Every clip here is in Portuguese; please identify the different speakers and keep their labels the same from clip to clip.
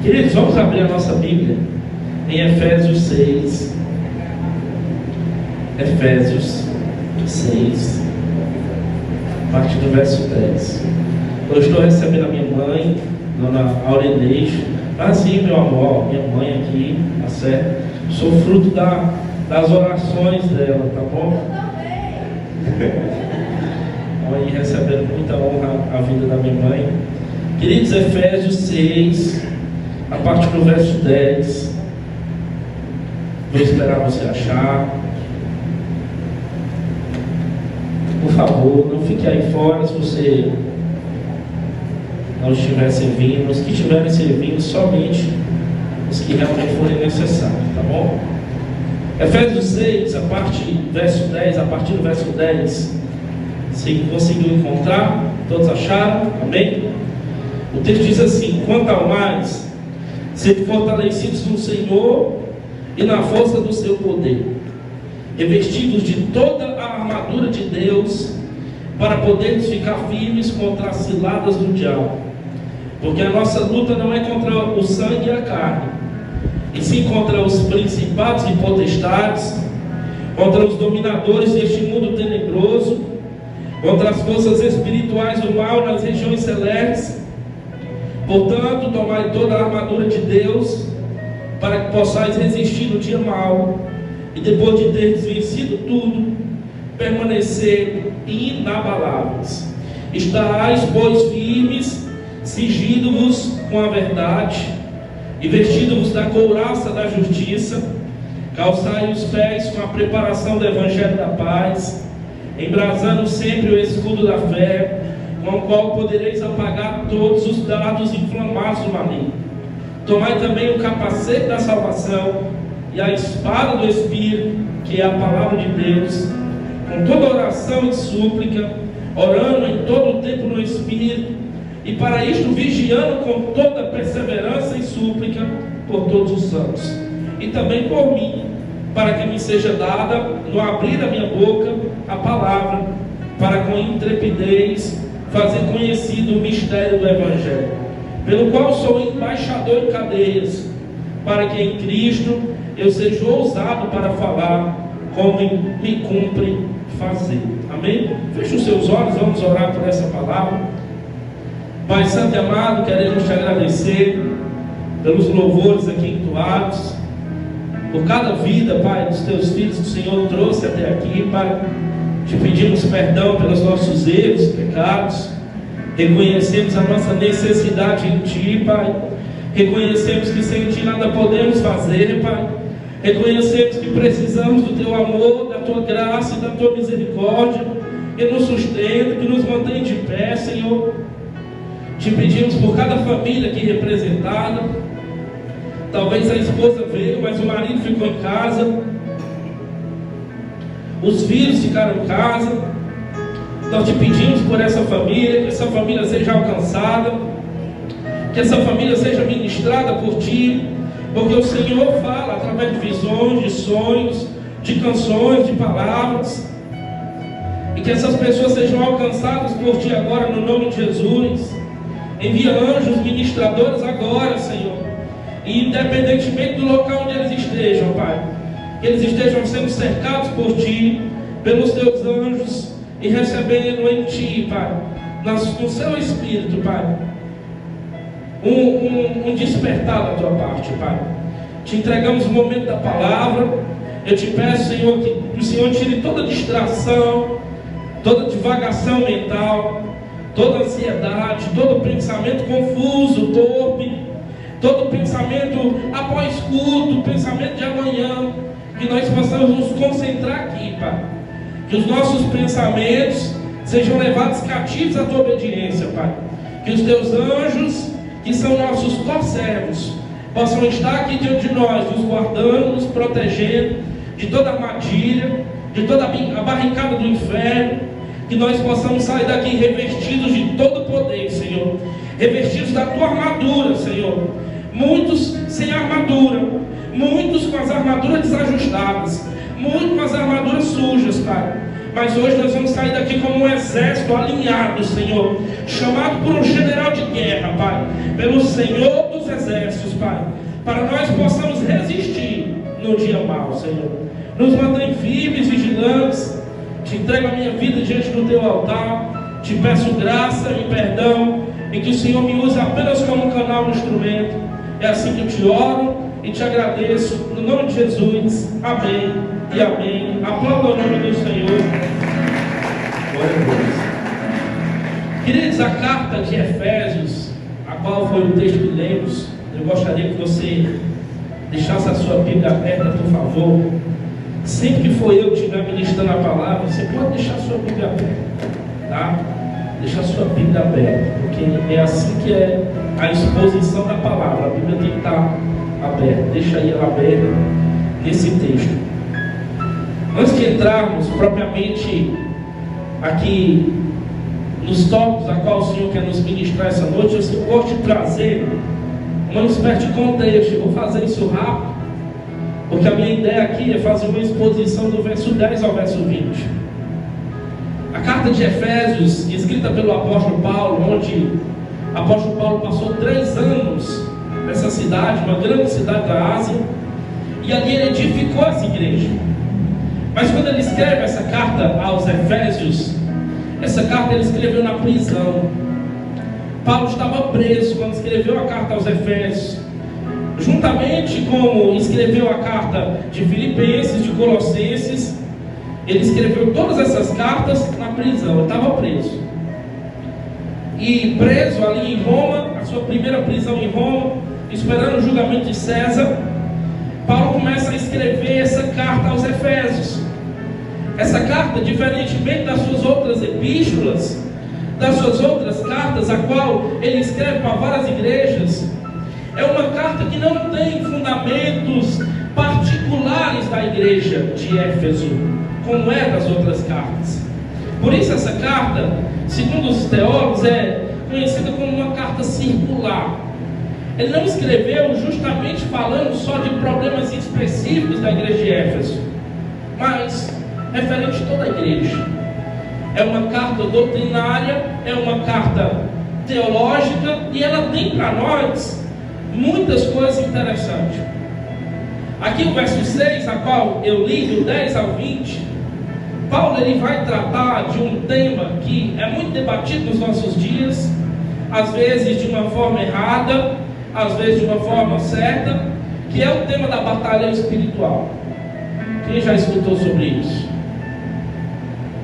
Speaker 1: Queridos, vamos abrir a nossa Bíblia em Efésios 6. Efésios 6, a partir do verso 10. Eu estou recebendo a minha mãe, Dona Aureneide. Sim, meu amor, minha mãe aqui, tá certo? Sou fruto das orações dela, tá bom? Aí recebendo muita honra a vida da minha mãe. Queridos, Efésios 6, a partir do verso 10. Vou esperar você achar. Por favor, não fique aí fora se você não estiver servindo. Os que estiverem servindo, somente os que realmente forem necessários, tá bom? Efésios 6, a partir do verso 10. Se conseguiu encontrar, todos acharam? Amém? O texto diz assim: quanto ao mais, sede fortalecidos no Senhor e na força do seu poder, revestidos de toda a armadura de Deus, para podermos ficar firmes contra as ciladas do diabo. Porque a nossa luta não é contra o sangue e a carne, e sim contra os principados e potestades, contra os dominadores deste mundo tenebroso, contra as forças espirituais do mal nas regiões celestes. Portanto, tomai toda a armadura de Deus, para que possais resistir no dia mau, e depois de teres vencido tudo, permanecer inabaláveis. Estais, pois, firmes, cingindo-vos com a verdade, e vestindo-vos da couraça da justiça, calçai os pés com a preparação do evangelho da paz, embrasando sempre o escudo da fé, com o qual podereis apagar todos os dardos inflamados do maligno. Tomai também o capacete da salvação e a espada do Espírito, que é a palavra de Deus, com toda oração e súplica, orando em todo o tempo no Espírito, e para isto vigiando com toda perseverança e súplica por todos os santos, e também por mim, para que me seja dada, no abrir da minha boca, a palavra, para com intrepidez fazer conhecido o mistério do Evangelho, pelo qual sou embaixador em cadeias, para que em Cristo eu seja ousado para falar como me cumpre fazer. Amém? Feche os seus olhos, vamos orar por essa palavra. Pai Santo e amado, queremos te agradecer pelos louvores aqui entoados, por cada vida, Pai, dos teus filhos que o Senhor trouxe até aqui, Pai. Te pedimos perdão pelos nossos erros, pecados. Reconhecemos a nossa necessidade em Ti, Pai. Reconhecemos que sem Ti nada podemos fazer, Pai. Reconhecemos que precisamos do Teu amor, da Tua graça e da Tua misericórdia, que nos sustenta, que nos mantém de pé, Senhor. Te pedimos por cada família aqui representada. Talvez a esposa veio, mas o marido ficou em casa. Os filhos ficaram em casa. Nós te pedimos por essa família, que essa família seja alcançada, que essa família seja ministrada por Ti, porque o Senhor fala através de visões, de sonhos, de canções, de palavras, e que essas pessoas sejam alcançadas por Ti agora, no nome de Jesus. Envia anjos ministradores agora, Senhor, e independentemente do local onde eles estejam, Pai, que eles estejam sendo cercados por Ti, pelos Teus anjos, e recebendo em Ti, Pai, no Seu Espírito, Pai, um despertar da Tua parte, Pai. Te entregamos o momento da palavra. Eu te peço, Senhor, que o Senhor tire toda distração, toda divagação mental, toda ansiedade, todo pensamento confuso, torpe, todo pensamento após culto, pensamento de amanhã, que nós possamos nos concentrar aqui, Pai. Que os nossos pensamentos sejam levados cativos à Tua obediência, Pai. Que os Teus anjos, que são nossos corservos, possam estar aqui diante de nós, nos guardando, nos protegendo de toda armadilha, de toda a barricada do inferno. Que nós possamos sair daqui revestidos de todo o poder, Senhor. Revestidos da Tua armadura, Senhor. Muitos sem armadura, muitos com as armaduras desajustadas, muitos com as armaduras sujas, Pai. Mas hoje nós vamos sair daqui como um exército alinhado, Senhor, chamado por um general de guerra, Pai, pelo Senhor dos exércitos, Pai. para nós possamos resistir no dia mau, Senhor. Nos mantém firmes, vigilantes. Te entrego a minha vida diante do teu altar. Te peço graça e perdão, e que o Senhor me use apenas como um canal, um instrumento. É assim que eu te oro e te agradeço, no nome de Jesus. Amém e amém. Aplauda o nome do Senhor. Glória a Deus. Queridos, a carta de Efésios, a qual foi o texto que lemos, eu gostaria que você deixasse a sua Bíblia aberta, por favor. Sempre que for eu que estiver ministrando a palavra, você pode deixar a sua Bíblia aberta, tá? Deixar a sua Bíblia aberta, porque é assim que é a exposição da palavra. A Bíblia tem que estar aberta. Deixa aí ela aberta nesse texto. Antes de entrarmos propriamente aqui nos tópicos a qual o Senhor quer nos ministrar essa noite, eu gosto de trazer uma espécie de contexto. Eu vou fazer isso rápido, porque a minha ideia aqui é fazer uma exposição do verso 10 ao verso 20. A carta de Efésios, escrita pelo apóstolo Paulo, onde o apóstolo Paulo passou 3 anos nessa cidade, uma grande cidade da Ásia, e ali ele edificou essa igreja. Mas quando ele escreve essa carta aos Efésios, essa carta ele escreveu na prisão. Paulo estava preso quando escreveu a carta aos Efésios, juntamente como escreveu a carta de Filipenses, de Colossenses. Ele escreveu todas essas cartas na prisão. Ele estava preso. E preso ali em Roma, a sua primeira prisão em Roma, esperando o julgamento de César, Paulo começa a escrever essa carta aos Efésios. Essa carta, diferentemente das suas outras epístolas, das suas outras cartas, a qual ele escreve para várias igrejas, é uma carta que não tem fundamentos particulares da igreja de Éfeso, como é das outras cartas. Por isso essa carta, segundo os teólogos, é conhecida como uma carta circular. Ele não escreveu justamente falando só de problemas específicos da igreja de Éfeso, mas referente a toda a igreja. É uma carta doutrinária, é uma carta teológica, e ela tem para nós muitas coisas interessantes. Aqui o verso 6, a qual eu li, do 10 ao 20, Paulo ele vai tratar de um tema que é muito debatido nos nossos dias, às vezes de uma forma errada, às vezes de uma forma certa, que é o tema da batalha espiritual. Quem já escutou sobre isso?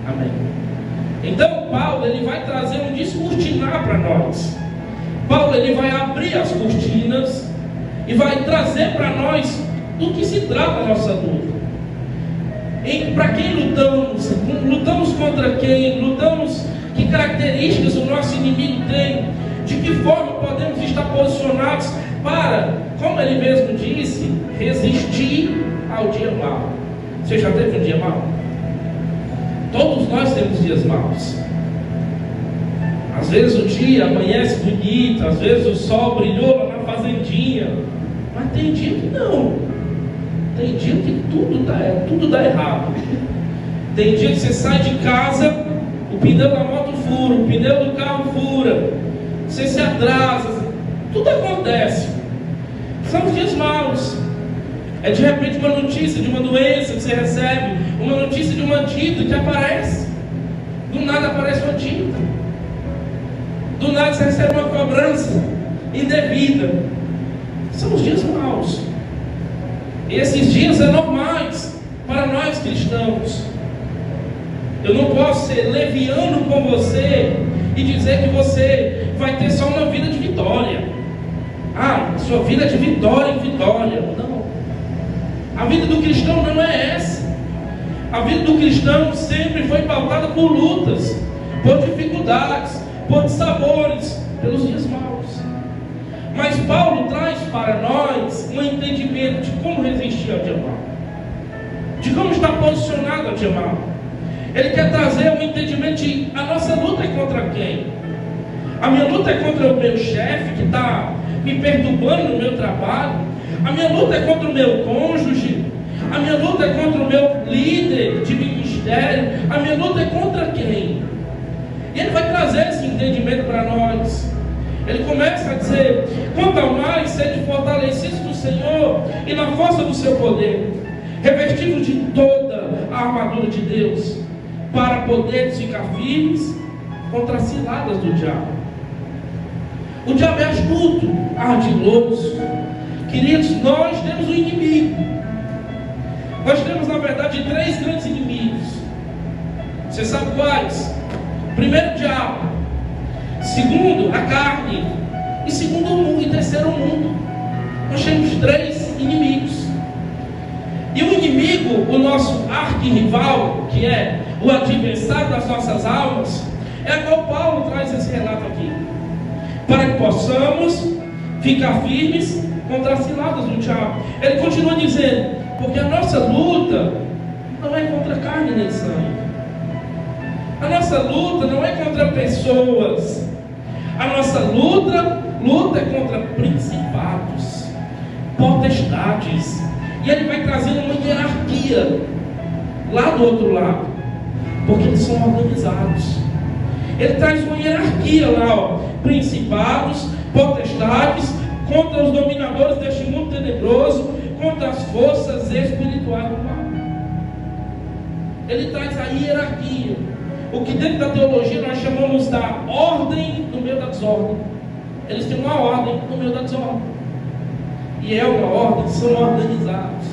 Speaker 1: Amém. Então Paulo ele vai trazer um descortinar para nós. Paulo ele vai abrir as cortinas e vai trazer para nós do que se trata a nossa luta. Para quem lutamos? Lutamos contra quem? Lutamos? Que características o nosso inimigo tem? De que forma podemos estar posicionados para, como ele mesmo disse, resistir ao dia mau? Você já teve um dia mau? Todos nós temos dias maus. Às vezes o dia amanhece bonito, às vezes o sol brilhou lá na fazendinha, mas tem dia que não. Tem dia que tudo dá errado. Tem dia que você sai de casa, o pneu da moto fura, o pneu do carro fura, você se atrasa, tudo acontece. São os dias maus. É de repente uma notícia de uma doença que você recebe, uma notícia de uma dívida que aparece. Do nada aparece uma dívida. Do nada você recebe uma cobrança indevida. São os dias maus. Esses dias são normais para nós cristãos. Eu não posso ser leviano com você e dizer que você vai ter só uma vida de vitória. Ah, sua vida é de vitória em vitória. Não. A vida do cristão não é essa. A vida do cristão sempre foi pautada por lutas, por dificuldades, por dissabores, pelos dias maus. Mas Paulo traz para nós um entendimento de como resistir ao dia mau, de como estar posicionado ao dia mau. Ele quer trazer um entendimento de a nossa luta é contra quem? A minha luta é contra o meu chefe que está me perturbando no meu trabalho. A minha luta é contra o meu cônjuge. A minha luta é contra o meu líder de ministério. A minha luta é contra quem? E ele vai trazer esse entendimento para nós. Ele começa a dizer: quanto ao mais sede fortalecidos do Senhor e na força do seu poder, revestidos de toda a armadura de Deus, para poderes ficar firmes contra as ciladas do diabo. O diabo é astuto, ardiloso. Queridos, nós temos um inimigo. Nós temos, na verdade, 3 grandes inimigos. Você sabe quais? Primeiro, o diabo. Segundo, a carne. E segundo, o mundo. E terceiro, o mundo. Nós temos 3 inimigos. E o inimigo, o nosso arquirrival, que é o adversário das nossas almas, é a qual Paulo traz esse relato aqui, para que possamos ficar firmes contra as ciladas do diabo. Ele continua dizendo: porque a nossa luta não é contra carne nem sangue. A nossa luta não é contra pessoas. A nossa luta é contra principados, potestades. E ele vai trazendo uma hierarquia lá do outro lado, porque eles são organizados. Ele traz uma hierarquia lá, ó: principados, potestades, contra os dominadores deste mundo tenebroso, contra as forças espirituais do mal. Ele traz a hierarquia, o que dentro da teologia nós chamamos da ordem no meio da desordem. Eles têm uma ordem no meio da desordem, e é uma ordem, são organizados.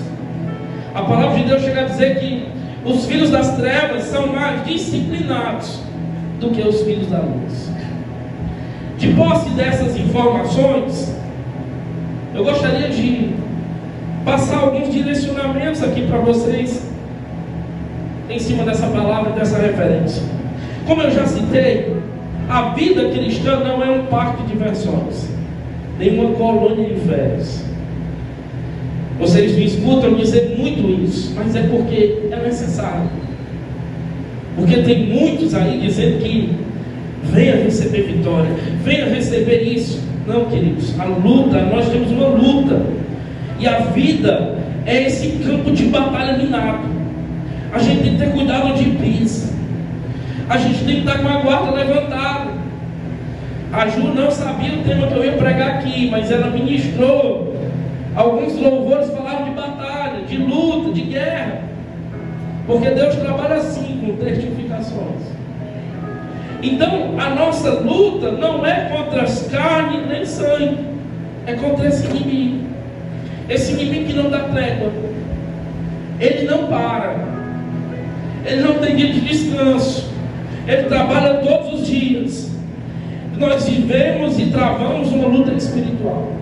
Speaker 1: A palavra de Deus chega a dizer que os filhos das trevas são mais disciplinados do que os filhos da luz. De posse dessas informações, eu gostaria de passar alguns direcionamentos aqui para vocês, em cima dessa palavra, dessa referência. Como eu já citei, a vida cristã não é um parque de diversões, nem uma colônia de férias. Vocês me escutam dizer muito isso, mas é porque é necessário. Porque tem muitos aí dizendo que venha receber vitória, venha receber isso. Não, queridos, a luta, nós temos uma luta, e a vida é esse campo de batalha minado. A gente tem que ter cuidado onde pisa, a gente tem que estar com a guarda levantada. A Ju não sabia o tema que eu ia pregar aqui, mas ela ministrou. Alguns louvores falaram de batalha, de luta, de guerra, porque Deus trabalha assim, com testificações. Então, a nossa luta não é contra as carnes nem sangue, é contra esse inimigo. Esse inimigo que não dá trégua, ele não para, ele não tem dia de descanso, ele trabalha todos os dias. Nós vivemos e travamos uma luta espiritual.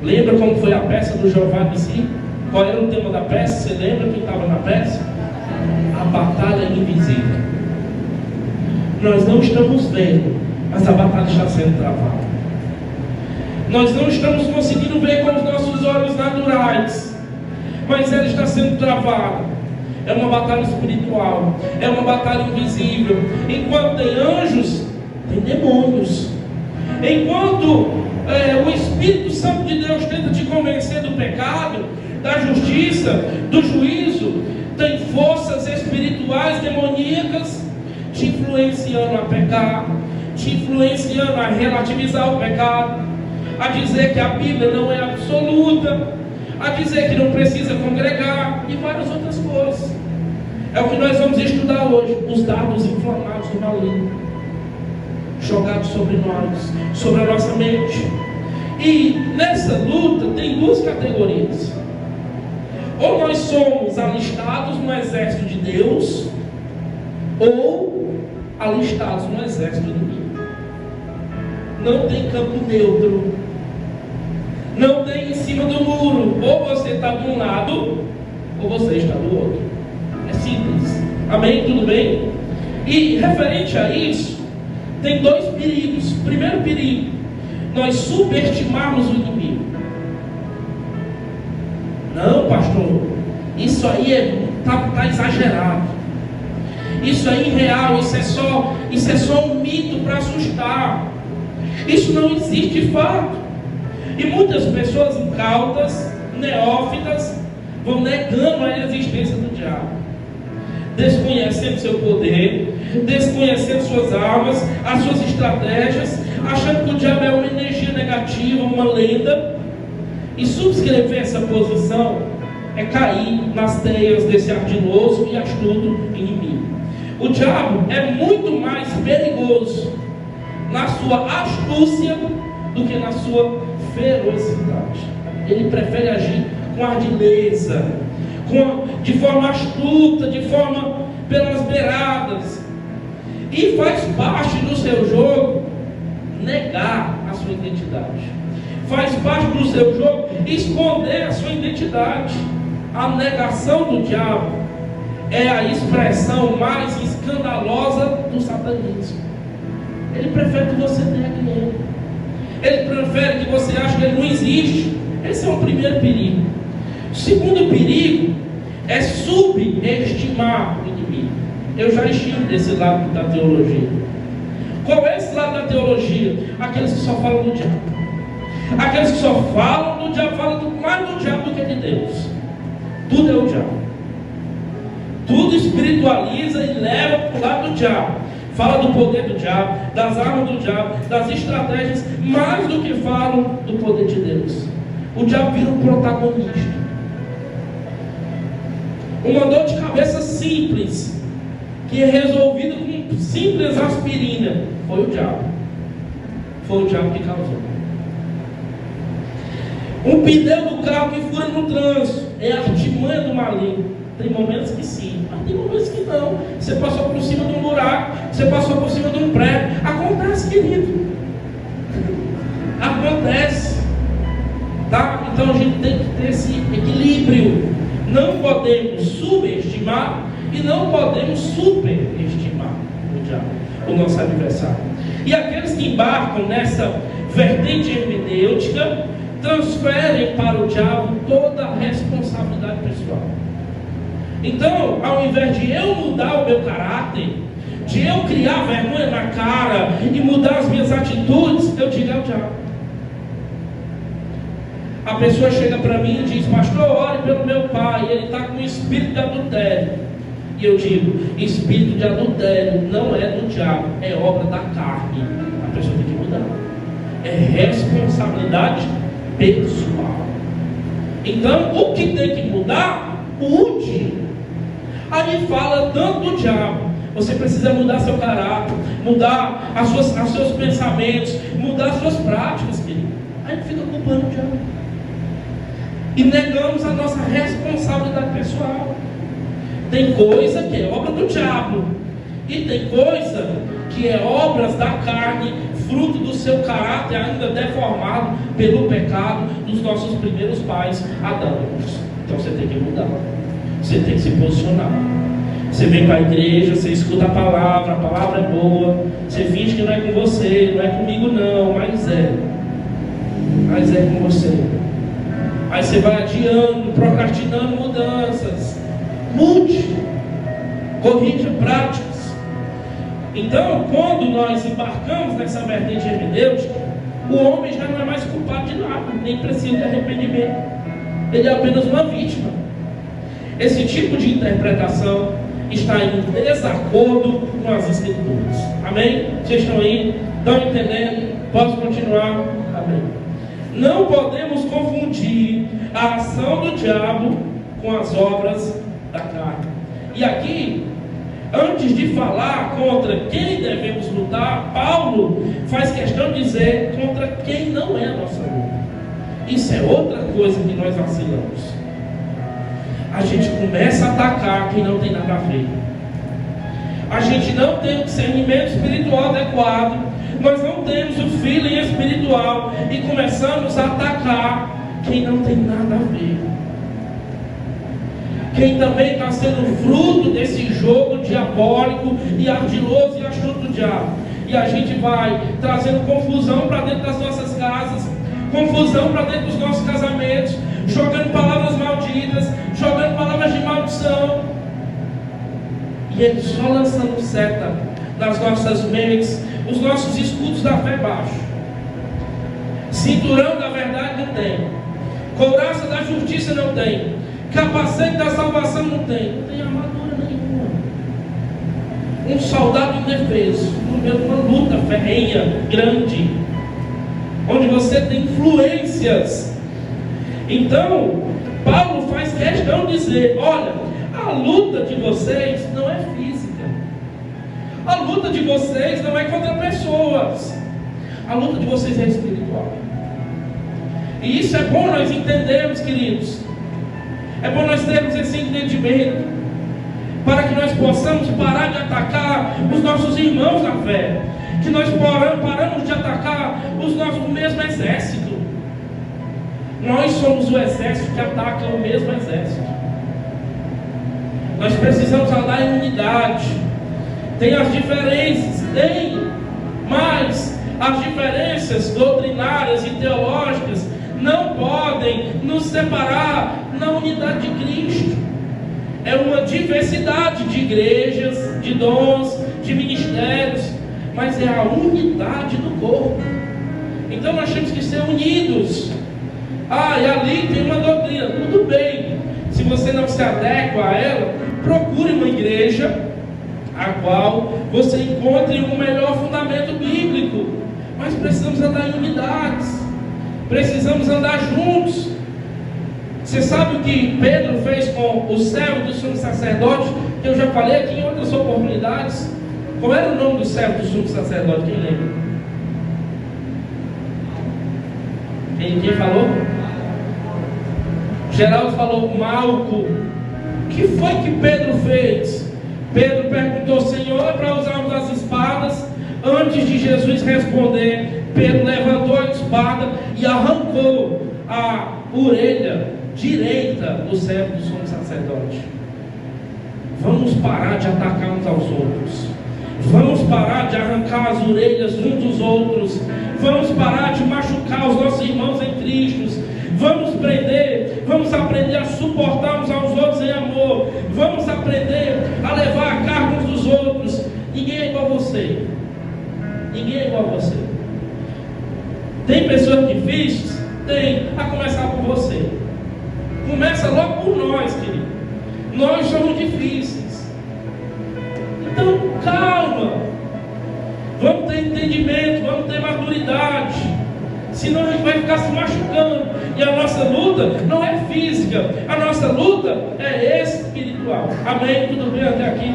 Speaker 1: Lembra como foi a peça do Jeová de si? Qual era o tema da peça? Você lembra quem estava na peça? A batalha invisível. Nós não estamos vendo, mas a batalha está sendo travada. Nós não estamos conseguindo ver com os nossos olhos naturais, mas ela está sendo travada. É uma batalha espiritual, é uma batalha invisível. Enquanto tem anjos, tem demônios. Enquanto o Espírito Santo de Deus tenta te convencer do pecado, da justiça, do juízo, tem forças espirituais demoníacas te influenciando a pecar, te influenciando a relativizar o pecado, a dizer que a Bíblia não é absoluta, a dizer que não precisa congregar e várias outras coisas. É o que nós vamos estudar hoje, os dardos inflamados do maligno, jogados sobre nós, sobre a nossa mente. E nessa luta tem 2 categorias: ou nós somos alistados no exército de Deus, ou alistados no exército inimigo. Não tem campo neutro, não tem em cima do muro. Ou você está de um lado, ou você está do outro. É simples. Amém? Tudo bem? E referente a isso, tem 2 perigos. Primeiro perigo, nós subestimarmos o inimigo. Não, pastor, isso aí está exagerado. Isso é irreal, isso é só um mito para assustar. Isso não existe de fato. E muitas pessoas incautas, neófitas, vão negando a existência do diabo, desconhecendo seu poder, desconhecendo suas armas, as suas estratégias, achando que o diabo é uma energia negativa, uma lenda. E subscrever essa posição é cair nas teias desse ardiloso e astuto inimigo. O diabo é muito mais perigoso na sua astúcia do que na sua ferocidade. Ele prefere agir com ardileza, de forma astuta, de forma pelas beiradas. E faz parte do seu jogo negar a sua identidade. Faz parte do seu jogo esconder a sua identidade. A negação do diabo é a expressão mais escandalosa do satanismo. Ele prefere que você negue ele. Ele prefere que você ache que ele não existe. Esse é o primeiro perigo. O segundo perigo é subestimar o inimigo. Eu já estive desse lado da teologia. Qual é esse lado da teologia? Aqueles que só falam do diabo. Aqueles que só falam do diabo, falam mais do diabo do que de Deus. Tudo é o diabo. Tudo espiritualiza e leva para o lado do diabo. Fala do poder do diabo, das armas do diabo, das estratégias, mais do que falam do poder de Deus. O diabo vira um protagonista. Uma dor de cabeça simples, que é resolvida com simples aspirina, foi o diabo. Foi o diabo que causou. Um pneu do carro que fura no trânsito é a artimanha do maligno. Tem momentos que sim, mas tem momentos que não. Você passou por cima de um buraco, você passou por cima de um prédio. Acontece, querido. Acontece. Tá? Então a gente tem que ter esse equilíbrio. Não podemos subestimar e não podemos superestimar o diabo, o nosso adversário. E aqueles que embarcam nessa vertente hermenêutica transferem para o diabo toda a responsabilidade pessoal. Então, ao invés de eu mudar o meu caráter, de eu criar vergonha na cara e mudar as minhas atitudes, eu digo ao diabo. A pessoa chega para mim e diz: pastor, ore pelo meu pai, ele está com espírito de adultério. E eu digo: espírito de adultério não é do diabo, é obra da carne. A pessoa tem que mudar. É responsabilidade pessoal. Então, o que tem que mudar, mude. Aí fala tanto do diabo. Você precisa mudar seu caráter, mudar os seus pensamentos, mudar as suas práticas, querido. Aí fica culpando o diabo. E negamos a nossa responsabilidade pessoal. Tem coisa que é obra do diabo, e tem coisa que é obras da carne, fruto do seu caráter ainda deformado pelo pecado dos nossos primeiros pais adâmicos. Então você tem que mudar. Você tem que se posicionar. Você vem para a igreja, você escuta a palavra é boa, você finge que não é com você, não é comigo não, mas é com você. Aí você vai adiando, procrastinando mudanças. Mude, corrija práticas. Então, quando nós embarcamos nessa vertente hermenêutica, o homem já não é mais culpado de nada, nem precisa de arrependimento. Ele é apenas uma vítima. Esse tipo de interpretação está em desacordo com as Escrituras. Amém? Vocês estão aí? Estão entendendo? Posso continuar? Amém. Não podemos confundir a ação do diabo com as obras da carne. E aqui, antes de falar contra quem devemos lutar, Paulo faz questão de dizer contra quem não é a nossa luta. Isso é outra coisa que nós vacilamos. A gente começa a atacar quem não tem nada a ver. A gente não tem o discernimento espiritual adequado. Nós não temos o feeling espiritual e começamos a atacar quem não tem nada a ver. Quem também está sendo fruto desse jogo diabólico e ardiloso e astuto do diabo. E a gente vai trazendo confusão para dentro das nossas casas, confusão para dentro dos nossos casamentos, jogando palavras malditas, jogando palavras de maldição. E ele só lançando seta nas nossas mentes, os nossos escudos da fé baixos. Cinturão da verdade não tem, couraça da justiça não tem, capacete da salvação não tem armadura nenhuma. Um soldado indefeso, no meio de uma luta ferrenha, grande, onde você tem influências Então, Paulo faz questão de dizer: olha, a luta de vocês não é física, a luta de vocês não é contra pessoas, a luta de vocês é espiritual. E isso é bom nós entendermos, queridos. É bom nós termos esse entendimento, para que nós possamos parar de atacar os nossos irmãos na fé, que nós paramos de atacar o mesmo exército. Nós somos o exército que ataca o mesmo exército. Nós precisamos andar em unidade. Tem as diferenças, mas as diferenças doutrinárias e teológicas não podem nos separar na unidade de Cristo. É uma diversidade de igrejas, de dons, de ministérios, mas é a unidade do corpo. Então nós temos que ser unidos. E ali tem uma doutrina, tudo bem. Se você não se adequa a ela, procure uma igreja a qual você encontre um melhor fundamento bíblico. Mas precisamos andar em unidades, precisamos andar juntos. Você sabe o que Pedro fez com o servo do sumo sacerdote, que eu já falei aqui em outras oportunidades? Qual era o nome do servo do sumo sacerdote? Quem lembra? Quem falou? Geraldo falou: Malco. O que foi que Pedro fez? Pedro perguntou: Senhor, é para usarmos as espadas? Antes de Jesus responder, Pedro levantou a espada e arrancou a orelha direita do servo do sumo sacerdote. Vamos parar de atacar uns aos outros. Vamos parar de arrancar as orelhas uns dos outros. Vamos parar de machucar os nossos irmãos em Cristo. Vamos aprender a suportar uns aos outros em amor. Vamos aprender a levar a carga uns dos outros. Ninguém é igual a você. Ninguém é igual a você. Tem pessoas difíceis? Tem, a começar por você. Começa logo por nós, querido. Nós somos difíceis. Então, calma. Vamos ter entendimento, vamos ter maturidade. Senão a gente vai ficar se machucando. E a nossa luta não é física. A nossa luta é espiritual. Amém? Tudo bem até aqui?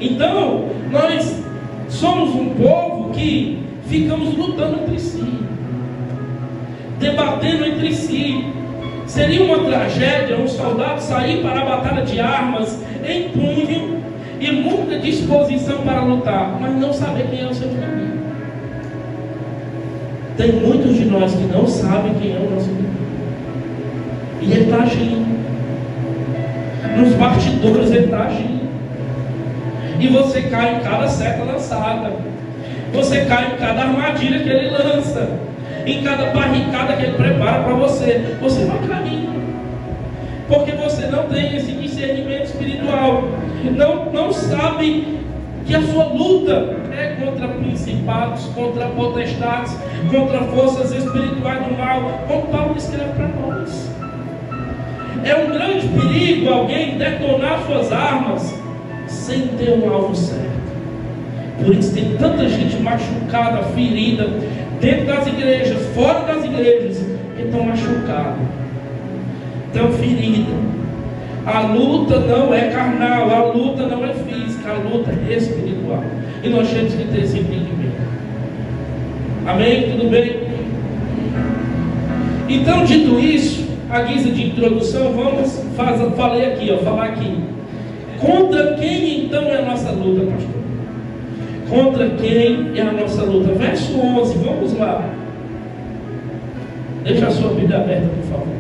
Speaker 1: Então, nós somos um povo que ficamos lutando entre si, debatendo entre si. Seria uma tragédia um soldado sair para a batalha de armas em punho e muita disposição para lutar, mas não saber quem é o seu inimigo. Tem muitos de nós que não sabem quem é o nosso inimigo, e ele está agindo nos bastidores, ele está agindo, e você cai em cada seta lançada, você cai em cada armadilha que ele lança, em cada barricada que ele prepara para você. Você vai cair, porque você não tem esse discernimento espiritual, não sabe que a sua luta é contra principados, contra potestades, contra forças espirituais do mal, como Paulo escreve para nós. É um grande perigo alguém detonar suas armas sem ter um alvo certo. Por isso tem tanta gente machucada, ferida, dentro das igrejas, fora das igrejas, que estão machucados, estão feridos. A luta não é carnal, a luta não é física, a luta é espiritual. E nós temos que ter esse entendimento. Amém? Tudo bem? Então, dito isso, a guisa de introdução, falar aqui. Contra quem então é a nossa luta, pastor? Contra quem é a nossa luta? Verso 11, vamos lá. Deixa a sua Bíblia aberta, por favor.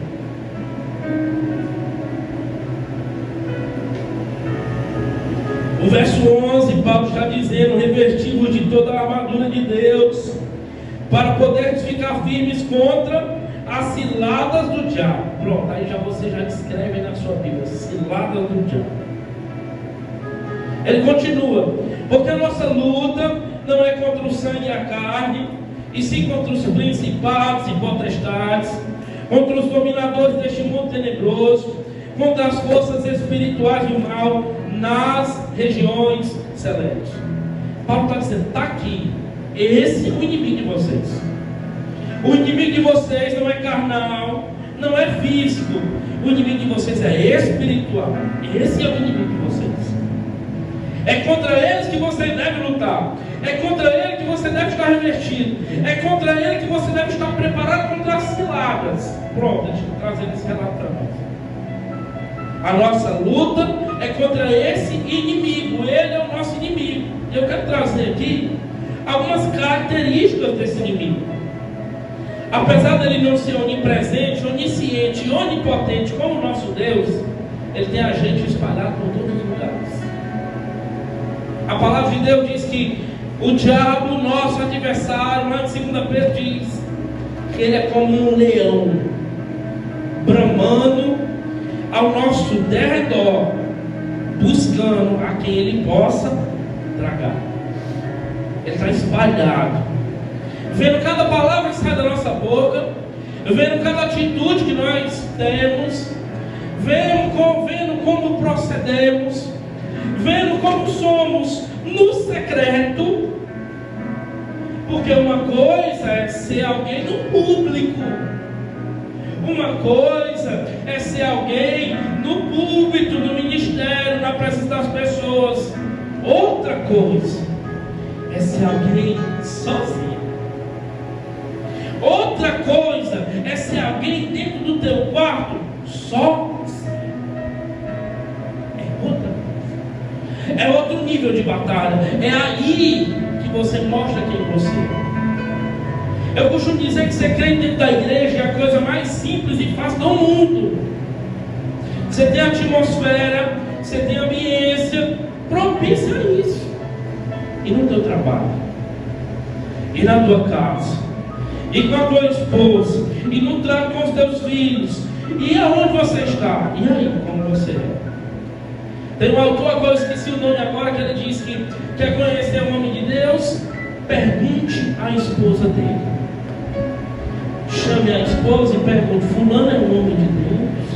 Speaker 1: O verso 11, Paulo está dizendo: revestivos de toda a armadura de Deus, para poderes ficar firmes contra as ciladas do diabo. Pronto, aí você já descreve na sua Bíblia: ciladas do diabo. Ele continua: porque a nossa luta não é contra o sangue e a carne, e sim contra os principados e potestades, contra os dominadores deste mundo tenebroso, contra as forças espirituais do mal nas regiões celestes. Paulo está dizendo: está aqui, esse é o inimigo de vocês. O inimigo de vocês não é carnal, carnal, não é físico. O inimigo de vocês é espiritual. Esse é o inimigo de vocês. É contra eles que você deve lutar. É contra ele que você deve estar revertido. É contra ele que você deve estar preparado contra as ciladas. Pronto, deixa eu trazer esse relato para nós. A nossa luta é contra esse inimigo. Ele é o nosso inimigo. E eu quero trazer aqui algumas características desse inimigo. Apesar dele não ser onipresente, onisciente e onipotente como o nosso Deus, ele tem agente espalhado por todos os lugares. A palavra de Deus diz que o diabo, nosso adversário, lá em 2 Pedro diz que ele é como um leão, bramando ao nosso derredor, buscando a quem ele possa tragar. Ele está espalhado, vendo cada palavra que sai da nossa boca, vendo cada atitude que nós temos, vendo como procedemos, vendo como somos no secreto. Porque uma coisa é ser alguém no público, uma coisa é ser alguém no púlpito, no ministério, na presença das pessoas. Outra coisa é ser alguém sozinho. Outra coisa é ser alguém dentro do teu quarto só você. É outra coisa. É outro nível de batalha. É aí que você mostra quem você é. Eu costumo dizer que ser crente dentro da igreja é a coisa mais simples e fácil do mundo. Você tem atmosfera, você tem ambiência propícia a isso. E no teu trabalho, e na tua casa, e com a tua esposa, e no trato com os teus filhos, e aonde você está, e aí como você é. Tem um autor, agora eu esqueci o nome agora, que ele diz que quer conhecer o homem de Deus, pergunte à esposa dele. Chame a esposa e pergunte: fulano é um homem de Deus?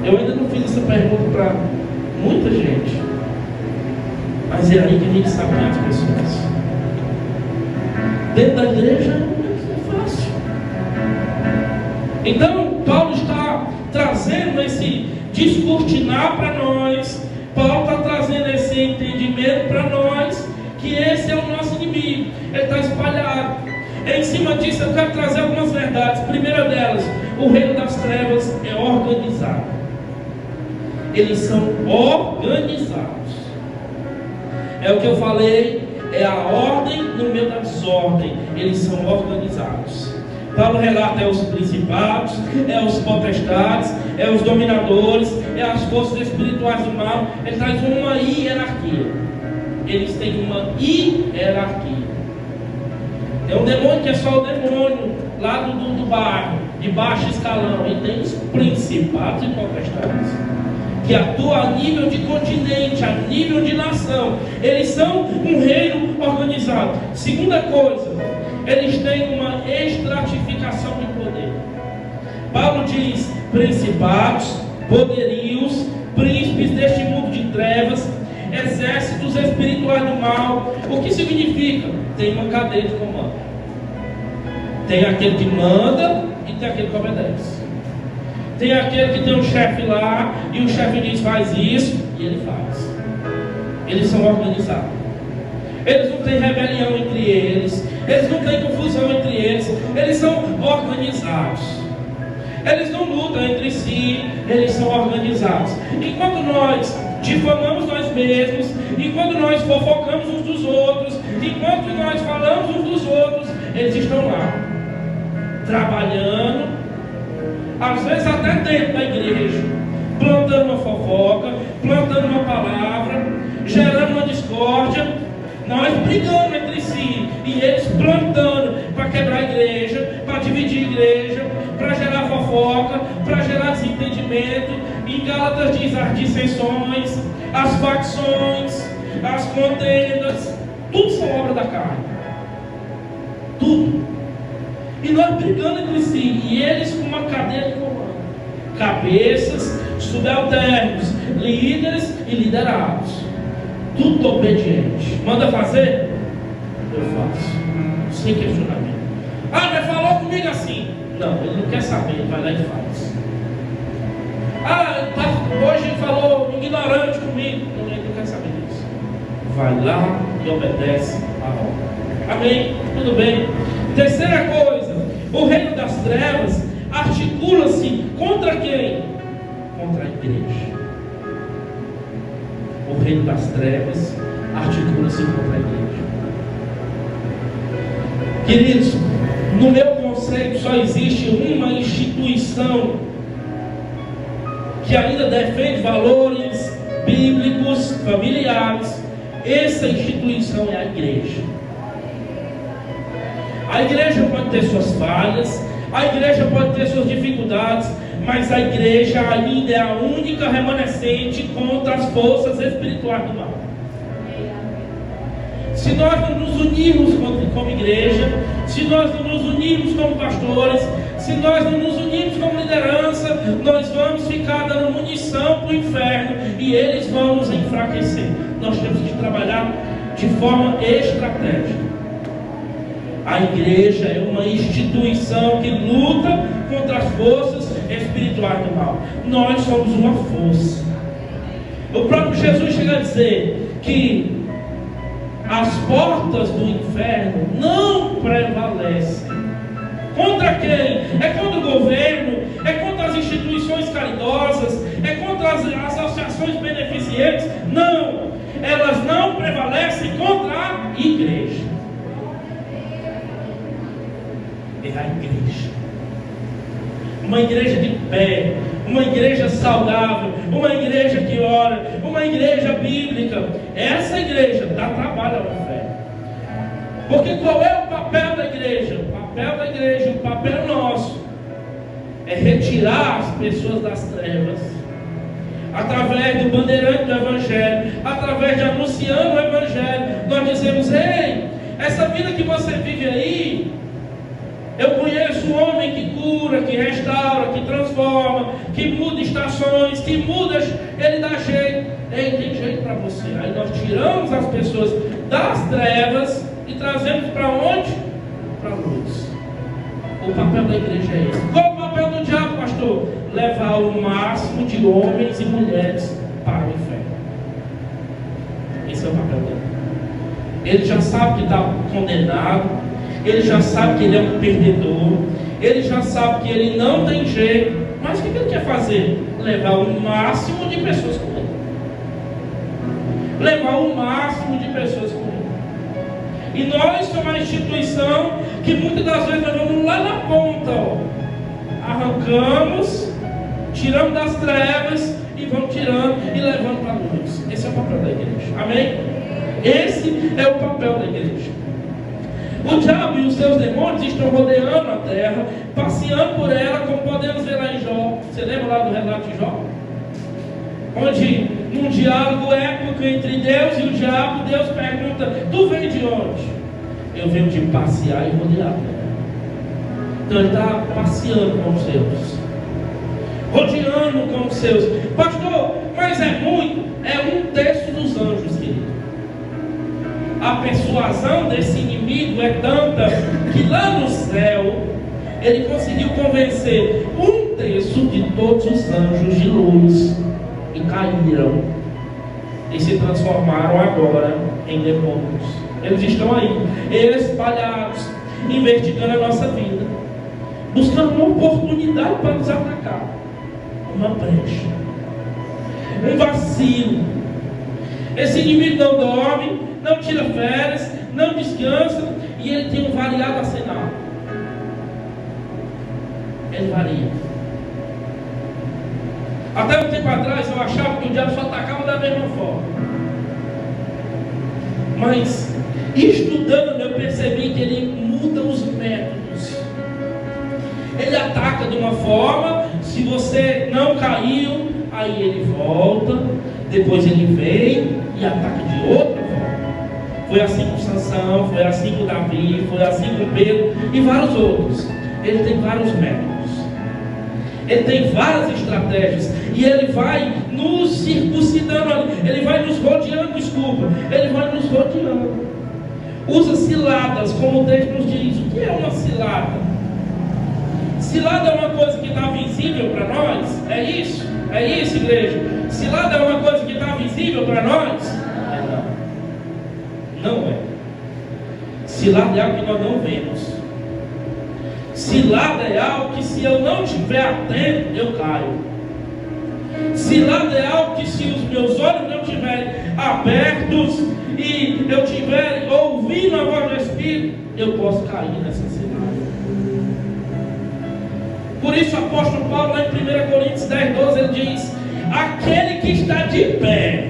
Speaker 1: Eu ainda não fiz essa pergunta para muita gente, mas é aí que a gente sabe quem é as pessoas. Dentro da igreja é fácil. Então Paulo está trazendo esse descortinar para nós. Paulo está trazendo esse entendimento para nós, que esse é o nosso inimigo. Ele está espalhado. Em cima disso eu quero trazer algumas verdades. Primeira delas: o reino das trevas é organizado. Eles são organizados. É o que eu falei, é a ordem no meio da desordem. Eles são organizados. Paulo relata: é os principados, é os potestades, é os dominadores, é as forças espirituais do mal. Ele traz uma hierarquia. Eles têm uma hierarquia. É um demônio que é só o demônio lá do bairro, de baixo escalão. E tem os principados e potestades, que atuam a nível de continente, a nível de nação. Eles são um reino organizado. Segunda coisa, eles têm uma estratificação de poder. Paulo diz: principados, poderios, príncipes deste mundo de trevas, exércitos espirituais do mal. O que significa? Tem uma cadeia de comando. Tem aquele que manda e tem aquele que obedece. Tem aquele que tem um chefe lá e o chefe diz: faz isso, e ele faz. Eles são organizados. Eles não têm rebelião entre eles. Eles não têm confusão entre eles. Eles são organizados. Eles não lutam entre si. Eles são organizados. Enquanto nós difamamos nós mesmos, enquanto nós fofocamos uns dos outros, enquanto nós falamos uns dos outros, eles estão lá trabalhando, às vezes até dentro da igreja, plantando uma fofoca, plantando uma palavra, gerando uma discórdia. Nós brigando entre si e eles plantando para quebrar a igreja, para dividir a igreja, para gerar fofoca, para gerar desentendimento. Em Gálatas diz: as dissensões, as facções, as contendas, tudo são obra da carne. Tudo. E nós brigando entre si, e eles com uma cadeia de comando. Cabeças, subalternos, líderes e liderados. Tudo obediente. Manda fazer? Eu faço. Sem questionamento. Ah, mas falou comigo assim. Não, ele não quer saber, ele vai lá e faz. Hoje ele falou ignorante comigo. Não, ele não quer saber disso. Vai lá e obedece a ordem. Amém? Tudo bem? Terceira coisa, o reino das trevas articula-se contra quem? Contra a igreja. O reino das trevas articula-se contra a igreja. Queridos, no meu conceito só existe uma instituição que ainda defende valores bíblicos, familiares. Essa instituição é a igreja. A igreja pode ter suas falhas, a igreja pode ter suas dificuldades, mas a igreja ainda é a única remanescente contra as forças espirituais do mal. Se nós não nos unirmos como igreja, se nós não nos unirmos como pastores, se nós não nos unirmos como liderança, nós vamos ficar dando munição para o inferno e eles vão nos enfraquecer. Nós temos que trabalhar de forma estratégica. A igreja é uma instituição que luta contra as forças espirituais do mal. Nós somos uma força. O próprio Jesus chega a dizer que as portas do inferno não prevalecem. Contra quem? É contra o governo, é contra as instituições caridosas, é contra as associações beneficentes. Não, elas não prevalecem contra a igreja. É a igreja. Uma igreja de pé, uma igreja saudável, uma igreja que ora, uma igreja bíblica. Essa igreja dá trabalho ao inferno. Porque qual é o papel da igreja? O papel da igreja, o papel nosso, é retirar as pessoas das trevas, através do bandeirante do Evangelho, através de anunciando o Evangelho. Nós dizemos: ei, essa vida que você vive aí, eu conheço um homem que cura, que restaura, que transforma, que muda estações, que muda, ele dá jeito. Ei, tem jeito para você. Aí nós tiramos as pessoas das trevas e trazemos para onde? Para a luz. O papel da igreja é esse. Qual o papel do diabo, pastor? Levar o máximo de homens e mulheres para o inferno. Esse é o papel dele. Ele já sabe que está condenado. Ele já sabe que ele é um perdedor. Ele já sabe que ele não tem jeito. Mas o que ele quer fazer? Levar o máximo de pessoas com ele. Levar o máximo de pessoas com ele. E nós somos uma instituição que muitas das vezes nós vamos lá na ponta, ó. Arrancamos, tiramos das trevas e vamos tirando e levando para a luz. Esse é o papel da igreja. Amém? Esse é o papel da igreja. O diabo e os seus demônios estão rodeando a terra, passeando por ela, como podemos ver lá em Jó. Você lembra lá do relato de Jó? Onde, num diálogo épico entre Deus e o diabo, Deus pergunta: tu vem de onde? Eu venho de passear e rodear a terra. Então ele está passeando com os seus, rodeando com os seus. Pastor, mas é muito? É 1/3 dos anjos, querido. A persuasão desse inimigo é tanta que lá no céu ele conseguiu convencer 1/3 de todos os anjos de luz e caíram e se transformaram agora em demônios. Eles estão aí espalhados, investigando a nossa vida, buscando uma oportunidade para nos atacar, uma brecha, um vacilo. Esse inimigo não dorme, não tira férias, não descansa, e ele tem um variado arsenal. Ele varia. Até um tempo atrás eu achava que o diabo só atacava da mesma forma. Mas estudando eu percebi que ele muda os métodos. Ele ataca de uma forma, se você não caiu, aí ele volta, depois ele vem e ataca de outra forma. Foi assim com Sansão, foi assim com Davi, foi assim com Pedro e vários outros. Ele tem vários métodos. Ele tem várias estratégias. E ele vai nos circuncidando, ele vai nos rodeando, ele vai nos rodeando. Usa ciladas, como o texto nos diz. O que é uma cilada? Cilada é uma coisa que está visível para nós? É isso? É isso, igreja? Cilada é uma coisa que está visível para nós? Não é. Cilada é algo que nós não vemos. Cilada é algo que, se eu não estiver atento, eu caio. Cilada é algo que, se os meus olhos não estiverem abertos e eu estiver ouvindo a voz do Espírito, eu posso cair nessa cilada. Por isso o apóstolo Paulo, lá em 1 Coríntios 10:12, ele diz: aquele que está de pé,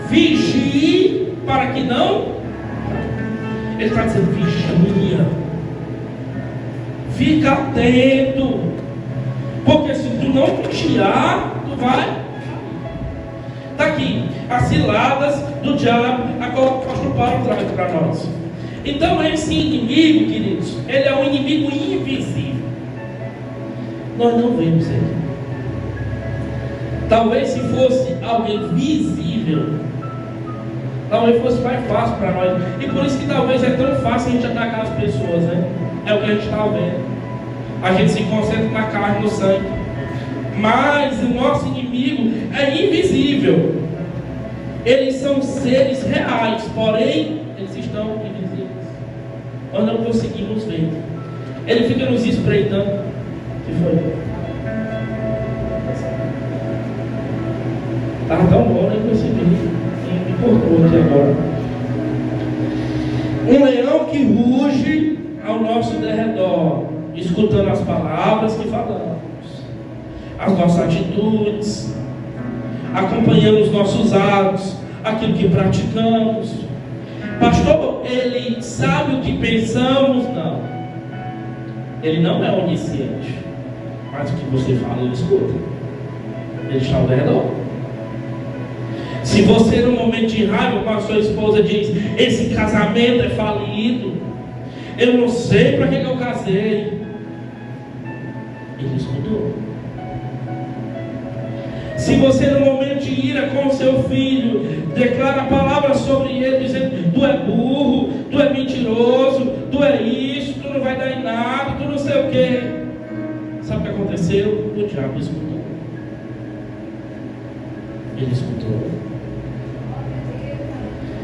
Speaker 1: vigie para que não. Ele está dizendo: vigia, fica atento, porque se tu não vigiar, tu vai. Está aqui as ciladas do diabo, a qual o apóstolo Paulo traz para nós. Então esse inimigo, queridos, ele é um inimigo invisível. Nós não vemos ele. Talvez se fosse alguém visível, talvez fosse mais fácil para nós. E por isso que talvez é tão fácil a gente atacar as pessoas, né? É o que a gente está vendo. A gente se concentra na carne, no sangue. Mas o nosso inimigo é invisível. Eles são seres reais, porém eles estão invisíveis. Nós não conseguimos ver. Ele fica nos espreitando. O que foi? Estava tão bom, nem percebi. Me cortou aqui agora. Um leão que ruge ao nosso derredor, escutando as palavras que falamos, as nossas atitudes, acompanhando os nossos atos, aquilo que praticamos. Pastor, ele sabe o que pensamos? Não. Ele não é onisciente, mas o que você fala, ele escuta. Ele está ao redor. Se você, num momento de raiva com a sua esposa, diz: esse casamento é falido, eu não sei para que eu casei, ele escutou. Se você, no momento de ira com o seu filho, declara a palavra sobre ele, dizendo: tu é burro, tu é mentiroso, tu é isso, tu não vai dar em nada, tu não sei o que, sabe o que aconteceu? O diabo escutou. Ele escutou.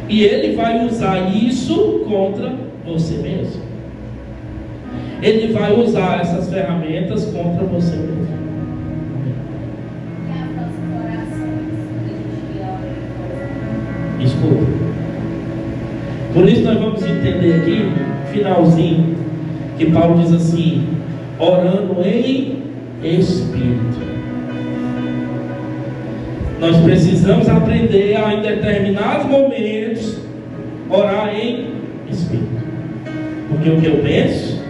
Speaker 1: E ele vai usar isso contra você mesmo. Ele vai usar essas ferramentas contra você mesmo. Escuta. Por isso nós vamos entender aqui, finalzinho, que Paulo diz assim: orando em espírito. Nós precisamos aprender a, em determinados momentos, orar em espírito. Porque o que eu penso,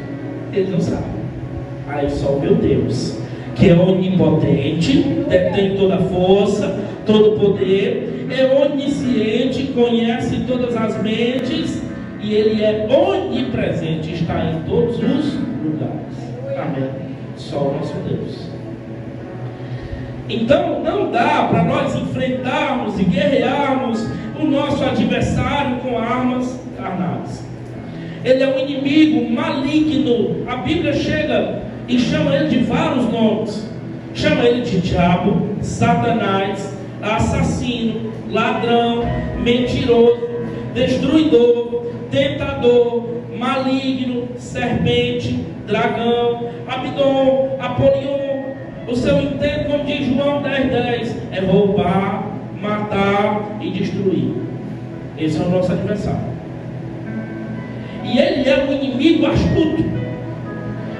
Speaker 1: ele não sabe. Aí só o meu Deus, que é onipotente, detém toda a força, todo o poder, é onisciente, conhece todas as mentes, e ele é onipresente, está em todos os lugares. Amém. Só o nosso Deus. Então não dá para nós enfrentarmos e guerrearmos o nosso adversário com armas carnais. Ele é um inimigo maligno. A Bíblia chega e chama ele de vários nomes. Chama ele de diabo, Satanás, assassino, ladrão, mentiroso, destruidor, tentador, maligno, serpente, dragão, Abdom, Apolion. O seu intento, como diz João 10:10, é roubar, matar e destruir. Esse é o nosso adversário. E ele é um inimigo astuto.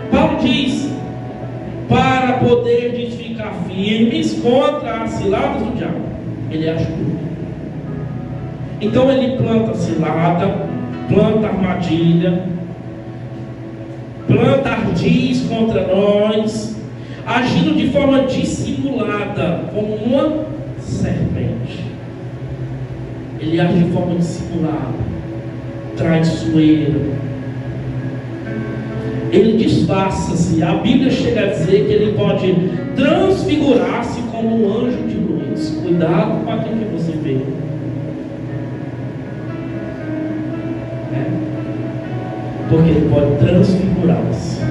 Speaker 1: Paulo diz: para poder ficar firmes contra as ciladas do diabo. Ele é astuto. Então ele planta cilada, planta armadilha, planta ardis contra nós, agindo de forma dissimulada, como uma serpente. Ele age de forma dissimulada, traiçoeiro. Ele disfarça-se. A Bíblia chega a dizer que ele pode transfigurar-se como um anjo de luz. Cuidado com aquilo que você vê. Porque ele pode transfigurar-se.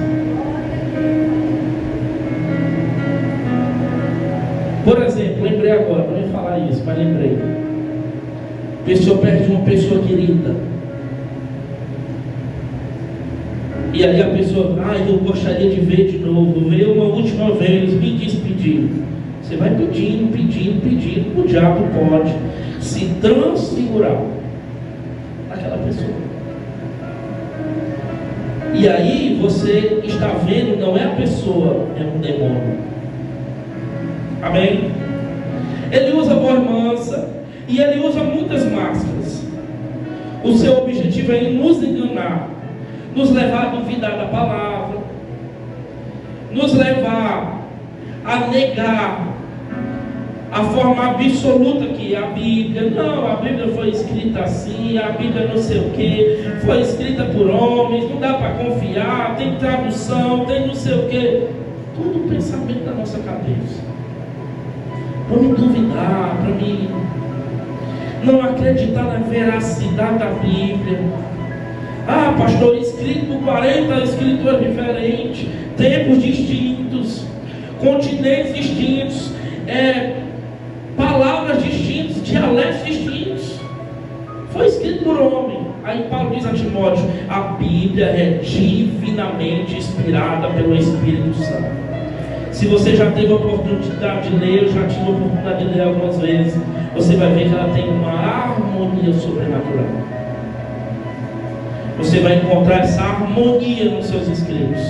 Speaker 1: lembrei agora, não ia falar isso, mas lembrei. A pessoa perde uma pessoa querida. E aí a pessoa, eu gostaria de ver de novo, ver uma última vez, me despedir. Você vai pedindo, o diabo pode se transfigurar naquela pessoa. E aí você está vendo, não é a pessoa, é um demônio. Amém? Ele usa voz mansa e ele usa muitas máscaras. O seu objetivo é nos enganar, nos levar a duvidar da palavra, nos levar a negar a forma absoluta que é a Bíblia. Não, a Bíblia foi escrita assim, a Bíblia não sei o que, foi escrita por homens, não dá para confiar, tem tradução, tem não sei o que. Tudo pensamento da nossa cabeça, para me duvidar, para me não acreditar na veracidade da Bíblia. Pastor, escrito por 40 escritores diferentes, tempos distintos, continentes distintos, palavras distintas, dialetos distintos. Foi escrito por homem. Aí Paulo diz a Timóteo: a Bíblia é divinamente inspirada pelo Espírito Santo. Se você já teve a oportunidade de ler, eu já tive a oportunidade de ler algumas vezes, você vai ver que ela tem uma harmonia sobrenatural. Você vai encontrar essa harmonia nos seus escritos.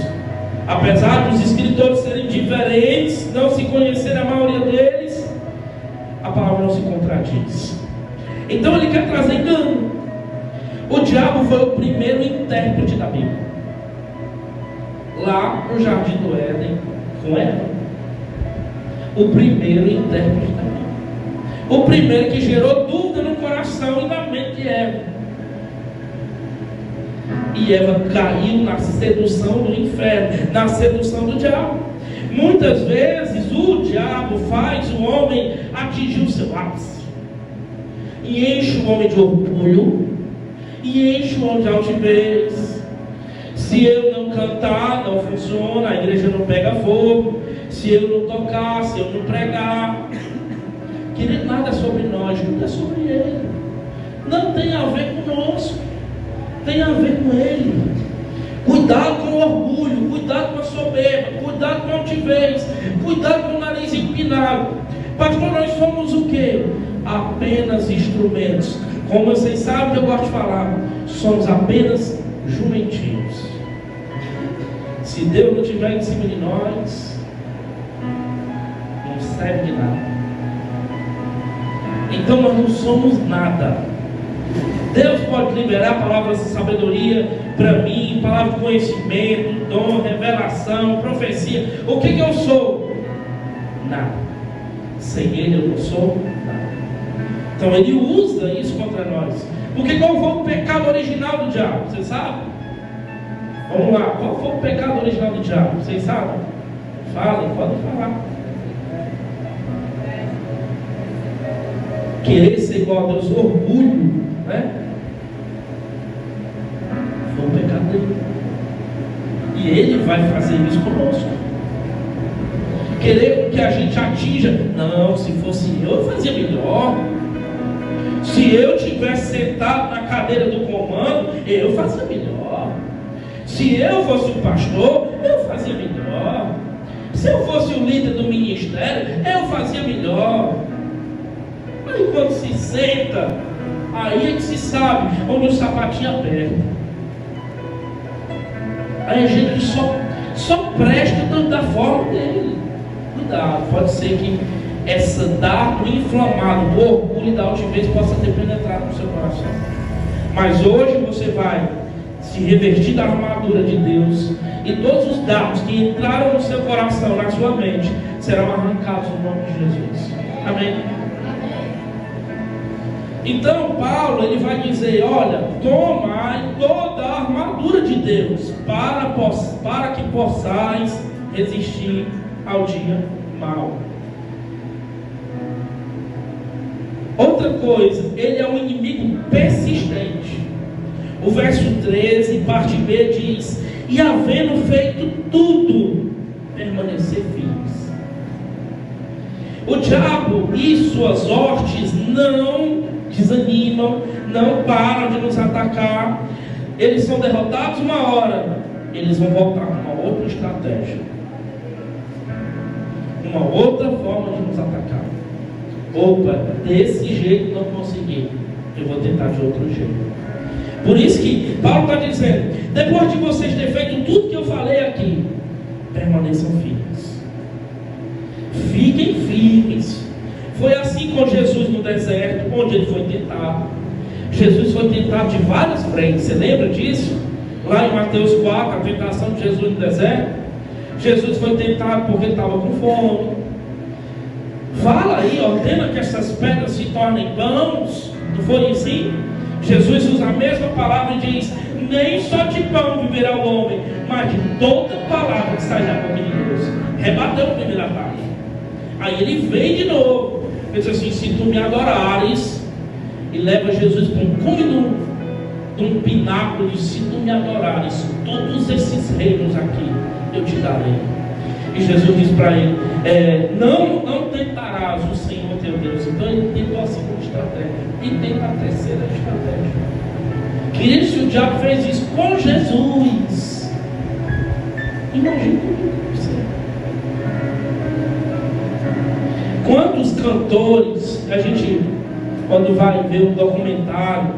Speaker 1: Apesar dos escritores serem diferentes, não se conhecer a maioria deles, a palavra não se contradiz. Então ele quer trazer engano. O diabo foi o primeiro intérprete da Bíblia. Lá no jardim do Éden, com Eva. O primeiro intérprete da Bíblia. O primeiro que gerou dúvida no coração e na mente de Eva. E Eva caiu na sedução do inferno, na sedução do diabo. Muitas vezes o diabo faz o homem atingir o seu ápice, e enche o homem de orgulho, e enche o homem de altivez. Se eu não cantar, não funciona, a igreja não pega fogo. Se eu não tocar, se eu não pregar, querido, nada é sobre nós, tudo é sobre ele. Não tem a ver conosco, tem a ver com ele. Cuidado com o orgulho, cuidado com a soberba, cuidado com a altivez, cuidado com o nariz empinado. Pastor, nós somos o quê? Apenas instrumentos. Como vocês sabem, eu gosto de falar, somos apenas jumentinhos. Se Deus não estiver em cima de nós, não serve de nada. Então nós não somos nada. Deus pode liberar palavras de sabedoria para mim, palavras de conhecimento, dom, revelação, profecia. O que eu sou? Nada. Sem Ele eu não sou nada. Então Ele usa isso contra nós. Porque qual foi o pecado original do diabo? Vocês sabem? Vamos lá. Qual foi o pecado original do diabo? Vocês sabem? Falem, podem falar. Querer ser igual a Deus, orgulho, né? Foi um pecado dele. E ele vai fazer isso conosco. Querer que a gente atinja. Não, se fosse eu fazia melhor. Se eu tivesse sentado na cadeira do comando, eu fazia melhor. Se eu fosse o pastor, eu fazia melhor. Se eu fosse o líder do ministério, eu fazia melhor. Aí quando se senta, aí é que se sabe onde o sapatinho aperta. Aí a gente só presta tanto da forma dele. Cuidado, pode ser que essa dardo inflamado do orgulho e da altivez possa ter penetrado no seu coração. Mas hoje você vai se revestir da armadura de Deus, e todos os dardos que entraram no seu coração, na sua mente, serão arrancados no nome de Jesus. Amém? Então Paulo ele vai dizer: olha, tomai toda a armadura de Deus para que possais resistir ao dia mau. Outra coisa, ele é um inimigo persistente. O verso 13, parte B diz: e havendo feito tudo, permanecer firmes. O diabo e suas hostes não desanimam, não param de nos atacar. Eles são derrotados uma hora, eles vão voltar com uma outra estratégia, uma outra forma de nos atacar. Opa, desse jeito não consegui, eu vou tentar de outro jeito. Por isso que Paulo está dizendo, depois de vocês terem feito tudo que eu falei aqui, permaneçam firmes. Fiquem firmes. Foi assim com Jesus no deserto, onde ele foi tentado. Jesus foi tentado de várias frentes. Você lembra disso? Lá em Mateus 4, a tentação de Jesus no deserto. Jesus foi tentado porque estava com fome. Fala aí, ordena que essas pedras se tornem pães. Não foi assim? Jesus usa a mesma palavra e diz: nem só de pão viverá o homem, mas de toda palavra que sai da boca de Deus. Rebateu o primeiro ataque. Aí ele vem de novo. Ele diz assim: se tu me adorares, e leva Jesus para um cume de um pináculo, e se tu me adorares, todos esses reinos aqui eu te darei. E Jesus diz para ele: não tentarás o Senhor teu Deus. Então ele tentou a segunda estratégia e tenta a terceira estratégia. Querido, se o diabo fez isso com Jesus, imagina com você. Quantos cantores, a gente, quando vai ver um documentário,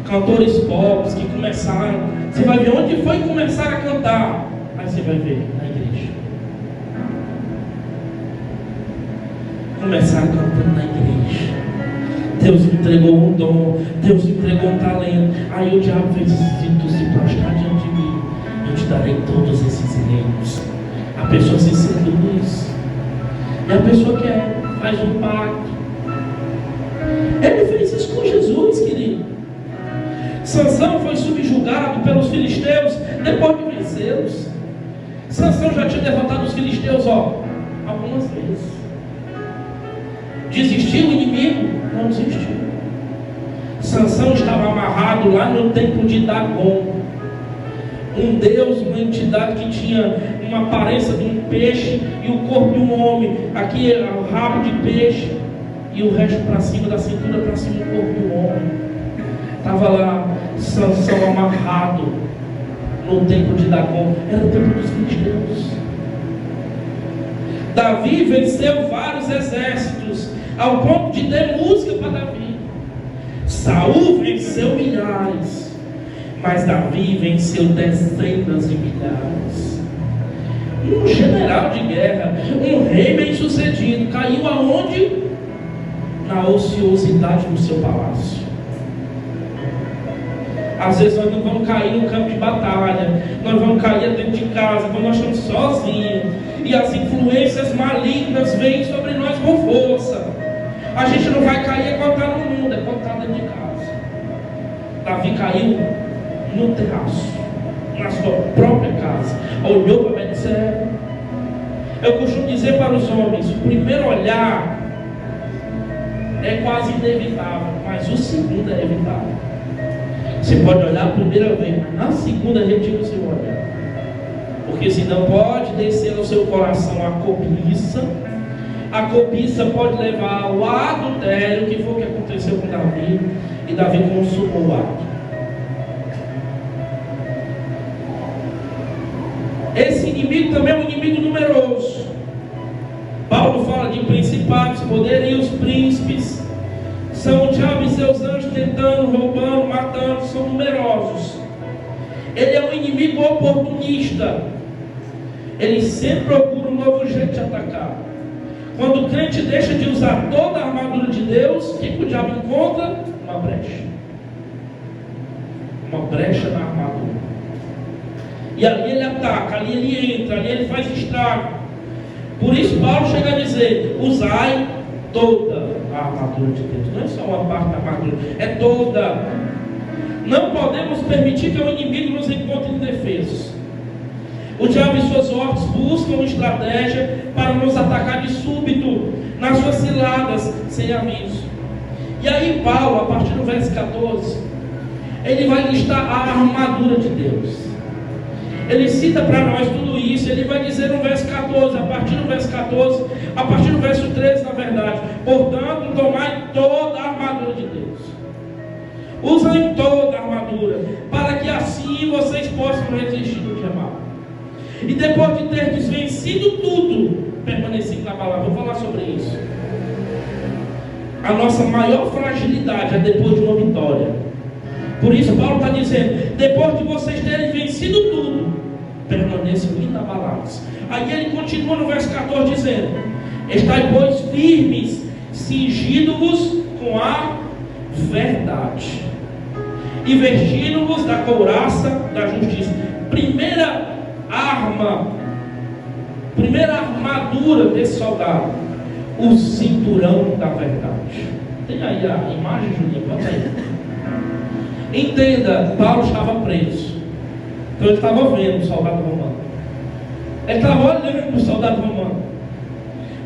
Speaker 1: cantores pop que começaram, você vai ver onde foi começar a cantar, aí você vai ver na igreja. Começaram cantando na igreja. Deus me entregou um dom, Deus me entregou um talento. Aí o diabo fez: se tu se prostrar diante de mim, eu te darei todos esses reinos. A pessoa se seduz, e a pessoa quer, faz um pacto. Ele fez isso com Jesus, querido. Sansão foi subjugado pelos filisteus depois de vencê-los. Sansão já tinha derrotado os filisteus algumas vezes. Desistiu o inimigo? Não desistiu. Sansão estava amarrado lá no templo de Dagon, um deus, uma entidade que tinha uma aparência de um peixe e o corpo de um homem. Aqui é o rabo de peixe e o resto para cima, da cintura para cima, o corpo de um homem. Estava lá Sansão amarrado no templo de Dagon. Era o templo dos filisteus. Davi venceu vários exércitos, ao ponto de ter música para Davi. Saul venceu milhares, mas Davi venceu dezenas de milhares. Um general de guerra, um rei bem sucedido, caiu aonde? Na ociosidade do seu palácio. Às vezes nós não vamos cair no campo de batalha, nós vamos cair dentro de casa, quando nós estamos sozinhos, e as influências malignas vêm sobre nós com força. A gente não vai cair quando está no mundo, é quando está dentro de casa. Davi caiu no terraço, na sua própria casa, olhou para Betseba. Eu costumo dizer para os homens: o primeiro olhar é quase inevitável, mas o segundo é evitável. Você pode olhar a primeira vez, mas na segunda retira o seu olhar, porque senão pode descer no seu coração a cobiça. A cobiça pode levar ao adultério, que foi o que aconteceu com Davi, e Davi consumou o ato. Esse inimigo também é um inimigo numeroso. Paulo fala de principados, poderios, príncipes. São o diabo e seus anjos tentando, roubando, matando, são numerosos. Ele é um inimigo oportunista. Ele sempre procura um novo jeito de atacar. Quando o crente deixa de usar toda a armadura de Deus, o que o diabo encontra? Uma brecha. Uma brecha na armadura. E ali ele ataca, ali ele entra, ali ele faz estrago. Por isso Paulo chega a dizer: usai toda a armadura de Deus. Não é só uma parte da armadura, é toda. Não podemos permitir que o inimigo nos encontre indefesos. O diabo e suas hordas buscam estratégia para nos atacar de súbito, nas suas ciladas, sem aviso. E aí Paulo, a partir do verso 14, ele vai listar a armadura de Deus. ele cita para nós tudo isso. Ele vai dizer no verso 14, a partir do verso 14, a partir do verso 13, na verdade: portanto, tomai toda a armadura de Deus, usem toda a armadura, para que assim vocês possam resistir no dia mau. E depois de ter vencido tudo, permanecido na palavra. Vou falar sobre isso. A nossa maior fragilidade é depois de uma vitória. Por isso Paulo está dizendo: depois de vocês terem vencido tudo, permaneçam inabalados. Aí ele continua no verso 14 dizendo: estai, pois, firmes, cingindo-vos com a verdade e vestindo-vos da couraça da justiça. Primeira armadura desse soldado: o cinturão da verdade. Tem aí a imagem, Juninho? Bota aí. Entenda, Paulo estava preso. Então ele estava vendo o soldado romano. Ele estava olhando para o soldado romano.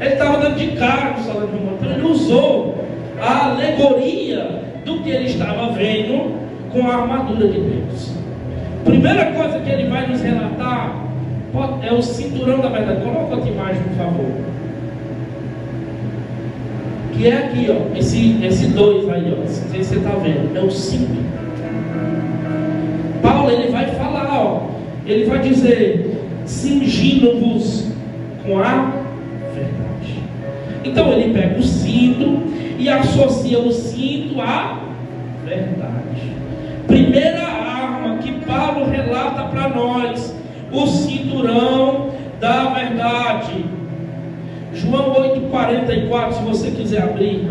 Speaker 1: Ele estava dando de cara no soldado romano. Então ele usou a alegoria do que ele estava vendo com a armadura de Deus. Primeira coisa que ele vai nos relatar é o cinturão da verdade. Coloca outra imagem, por favor. Que é aqui, ó, esse 2 aí, ó. Não sei se você está vendo. É o cinto. Paulo, ele vai falar, ó. Ele vai dizer: cingindo-vos com a verdade. Então ele pega o cinto e associa o cinto à verdade. Primeira arma que Paulo relata para nós: o cinturão da verdade. João 8,44, se você quiser abrir,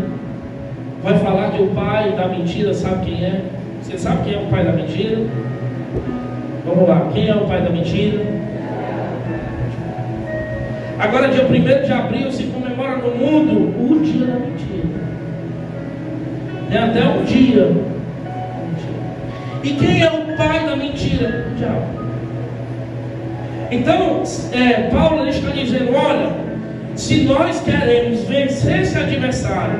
Speaker 1: vai falar que o pai da mentira, sabe quem é? Você sabe quem é o pai da mentira? Vamos lá, quem é o pai da mentira? Agora, dia 1º de abril se comemora no mundo o dia da mentira. É até um dia. E quem é o pai da mentira? O diabo. Então, Paulo ele está dizendo: olha, se nós queremos vencer esse adversário,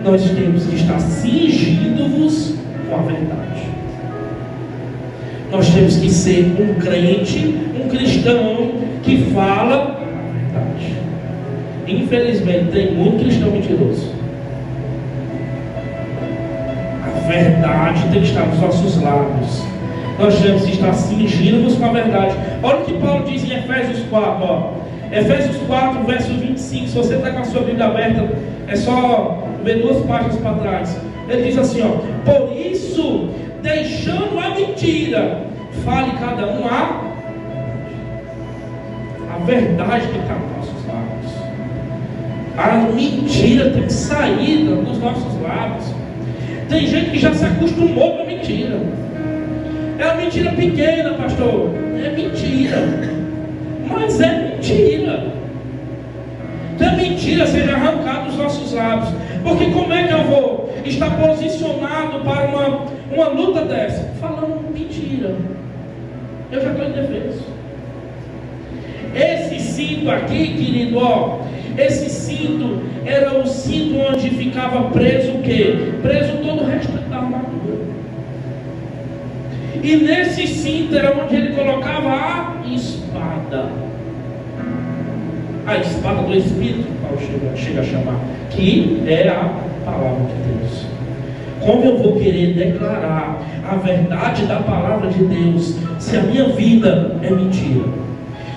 Speaker 1: nós temos que estar cingindo-vos com a verdade. Nós temos que ser um crente, um cristão que fala a verdade. Infelizmente tem muito cristão mentiroso. A verdade tem que estar nos nossos lábios. Nós temos que estar cingindo-vos com a verdade. Olha o que Paulo diz em Efésios 4, ó. Efésios 4, verso 25. Se você está com a sua Bíblia aberta, é só ver 2 páginas para trás. Ele diz assim, ó: por isso, deixando a mentira, fale cada um a verdade que está nos nossos lábios. A mentira tem que sair dos nossos lábios. Tem gente que já se acostumou com a mentira. É uma mentira pequena, pastor. É mentira. Mas é mentira. Que a mentira seja arrancada dos nossos lábios. Porque como é que eu vou estar posicionado para uma luta dessa? Falando mentira. Eu já estou indefeso. Esse cinto aqui, querido, ó. Esse cinto era o cinto onde ficava preso o quê? Preso todo o resto da armadura. E nesse cinto era onde ele colocava a espada. A espada do Espírito, Paulo chega a chamar, que é a palavra de Deus. Como eu vou querer declarar a verdade da palavra de Deus se a minha vida é mentira?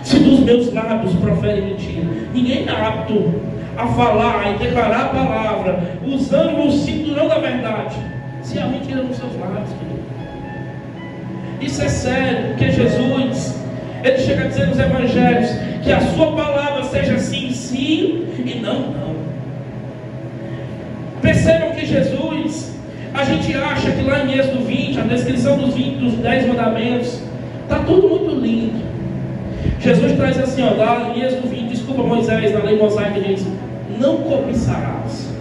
Speaker 1: Se dos meus lábios proferem mentira? Ninguém é apto a falar e declarar a palavra usando o cinturão da verdade se há mentira nos seus lábios, querido. Isso é sério, porque Jesus, ele chega a dizer nos evangelhos que a sua palavra seja sim, sim e não, não. Percebam que Jesus, a gente acha que lá em Êxodo 20, a descrição dos 10 mandamentos, está tudo muito lindo. Jesus traz assim, ó, lá em Êxodo 20, desculpa Moisés, na lei mosaica diz: não cobiçarás.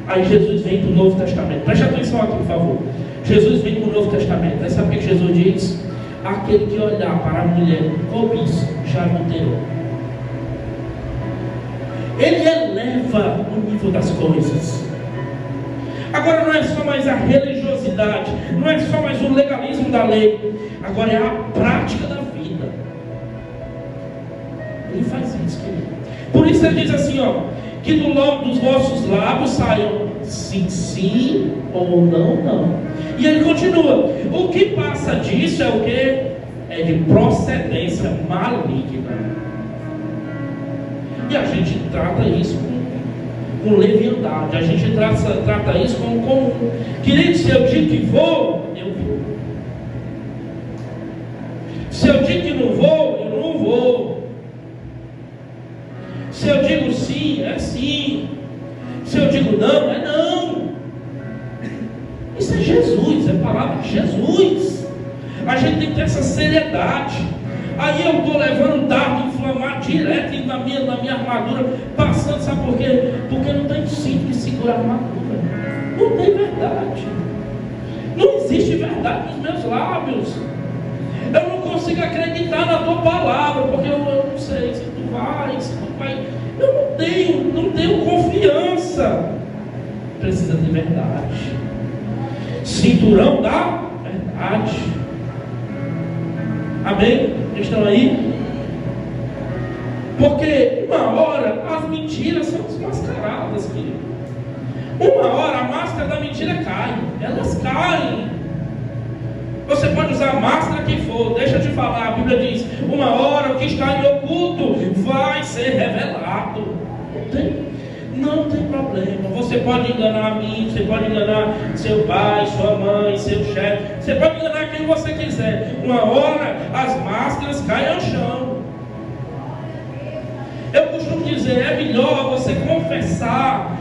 Speaker 1: Aí Jesus vem para o Novo Testamento. Preste atenção aqui, por favor. Jesus vem para o Novo Testamento. Aí sabe o que Jesus diz? Aquele que olhar para a mulher com cobiça já adulterou. Ele eleva o nível das coisas. Agora não é só mais a religiosidade, não é só mais o legalismo da lei. Agora é a prática da vida. Ninguém faz isso, querido. Por isso ele diz assim, ó, que dos vossos lábios saiam sim, sim, ou não, não. E ele continua, o que passa disso é o quê? É de procedência maligna. E a gente trata isso com leviandade, a gente trata isso como comum. Querido, se eu digo que vou, eu vou. Se eu digo que não vou, eu não vou. Se eu digo sim, é sim. Se eu digo não, é não. Isso é Jesus, é a palavra de Jesus. A gente tem que ter essa seriedade. Aí eu estou levando um dardo inflamado direto na minha armadura, passando, sabe por quê? Porque não tem cinto que segura a armadura. Não tem verdade. Não existe verdade nos meus lábios. Eu não consigo acreditar na tua palavra, porque eu não sei se tu vai. Eu não tenho confiança. Precisa de verdade. Cinturão da verdade. Amém? Estão aí? Porque uma hora as mentiras são desmascaradas, querido. Uma hora a máscara da mentira cai. Elas caem. Você pode usar a máscara que for. Deixa eu te falar, a Bíblia diz, uma hora o que está em oculto vai ser revelado. Não tem problema. Você pode enganar a mim, você pode enganar seu pai, sua mãe, seu chefe. Você pode enganar quem você quiser. Uma hora as máscaras caem ao chão. Eu costumo dizer, é melhor você confessar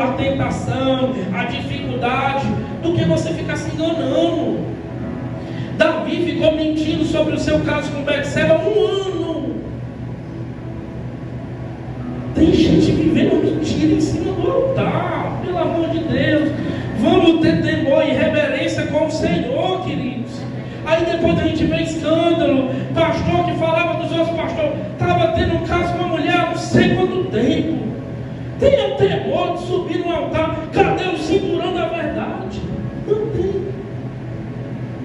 Speaker 1: a tentação, a dificuldade, do que você ficar se enganando. Davi ficou mentindo sobre o seu caso com Betseba 1 ano. Tem gente vivendo mentira em cima do altar. Pelo amor de Deus, vamos ter temor e reverência com o Senhor, queridos. Aí depois a gente vê escândalo. Pastor que falava dos outros pastores, estava tendo um caso com uma mulher há não sei quanto tempo. Tenha temor de subir no altar. Cadê o cinturão da verdade?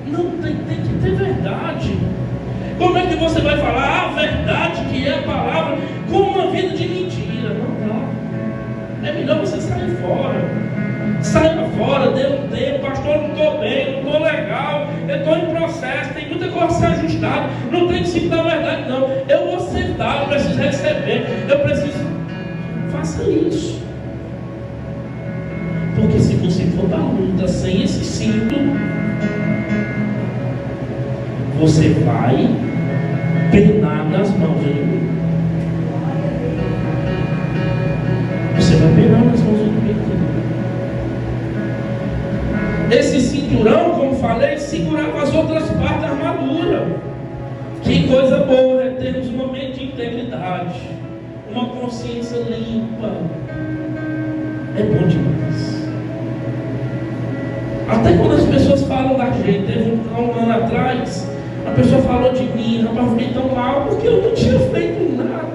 Speaker 1: Não tem que ter verdade. Como é que você vai falar a verdade, que é a palavra, com uma vida de mentira? Não dá. É melhor você sair fora. Saia fora, dê um tempo. Pastor, não estou bem, não estou legal, eu estou em processo, tem muita coisa a ser ajustada. Não tem que se dar verdade, não. Eu vou sentar, eu preciso receber, eu preciso. Faça isso. Porque se você for para a luta sem esse cinto, você vai penar nas mãos do inimigo. Você vai penar nas mãos do inimigo. Esse cinturão, como falei, segurava as outras partes da armadura. Que coisa boa é termos um momento de integridade, uma consciência limpa. É bom demais. Até quando as pessoas falam da gente, teve um ano atrás, a pessoa falou de mim, rapaz, fiquei tão mal, porque eu não tinha feito nada.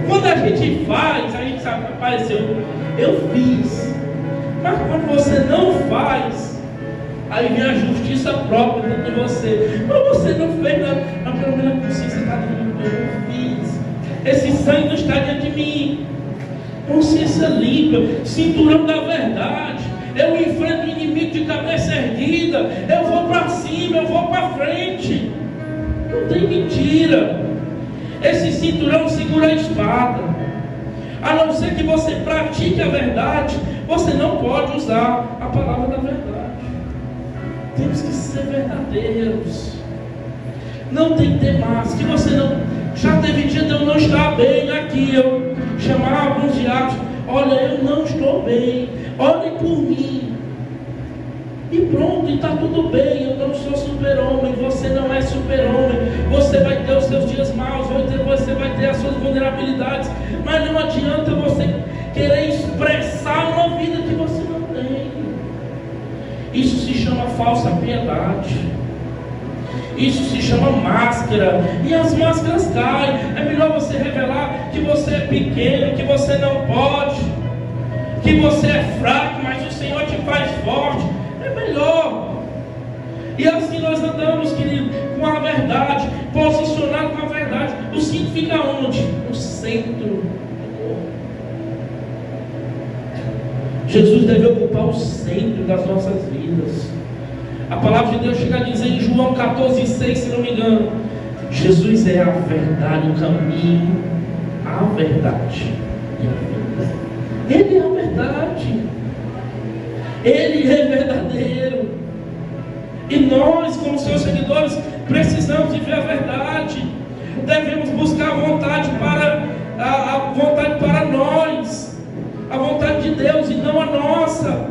Speaker 1: Quando a gente faz, a gente sabe, rapaz, eu fiz. Mas quando você não faz, aí vem a justiça própria dentro de você. Mas você não fez nada, mas pelo menos a consciência está limpa, eu não fiz. Esse sangue não está diante de mim. Consciência limpa, cinturão da verdade. Eu enfrento o inimigo de cabeça erguida. Eu vou para cima, eu vou para frente. Não tem mentira. Esse cinturão segura a espada. A não ser que você pratique a verdade, você não pode usar a palavra da verdade. Temos que ser verdadeiros. Não tem que ter mais. Que você não. Já teve dia de eu não estar bem aqui. Eu chamar alguns diáconos. Olha, eu não estou bem. Olhem por mim. E pronto, e está tudo bem. Eu não sou super-homem. Você não é super-homem. Você vai ter os seus dias maus. Você vai ter as suas vulnerabilidades. Mas não adianta você querer expressar uma vida que você não tem. Isso se chama falsa piedade. Isso se chama máscara. E as máscaras caem. É melhor você revelar que você é pequeno, que você não pode, que você é fraco, mas o Senhor te faz forte. É melhor. E assim nós andamos, querido, com a verdade, posicionado com a verdade. O cinto fica onde? No centro do corpo. Jesus deve ocupar o centro das nossas vidas. A palavra de Deus chega a dizer em João 14,6, se não me engano, Jesus é a verdade, o caminho, a verdade e a vida. Ele é a verdade. Ele é verdadeiro. E nós, como seus seguidores, precisamos viver a verdade. Devemos buscar a vontade para nós, a vontade de Deus e não a nossa.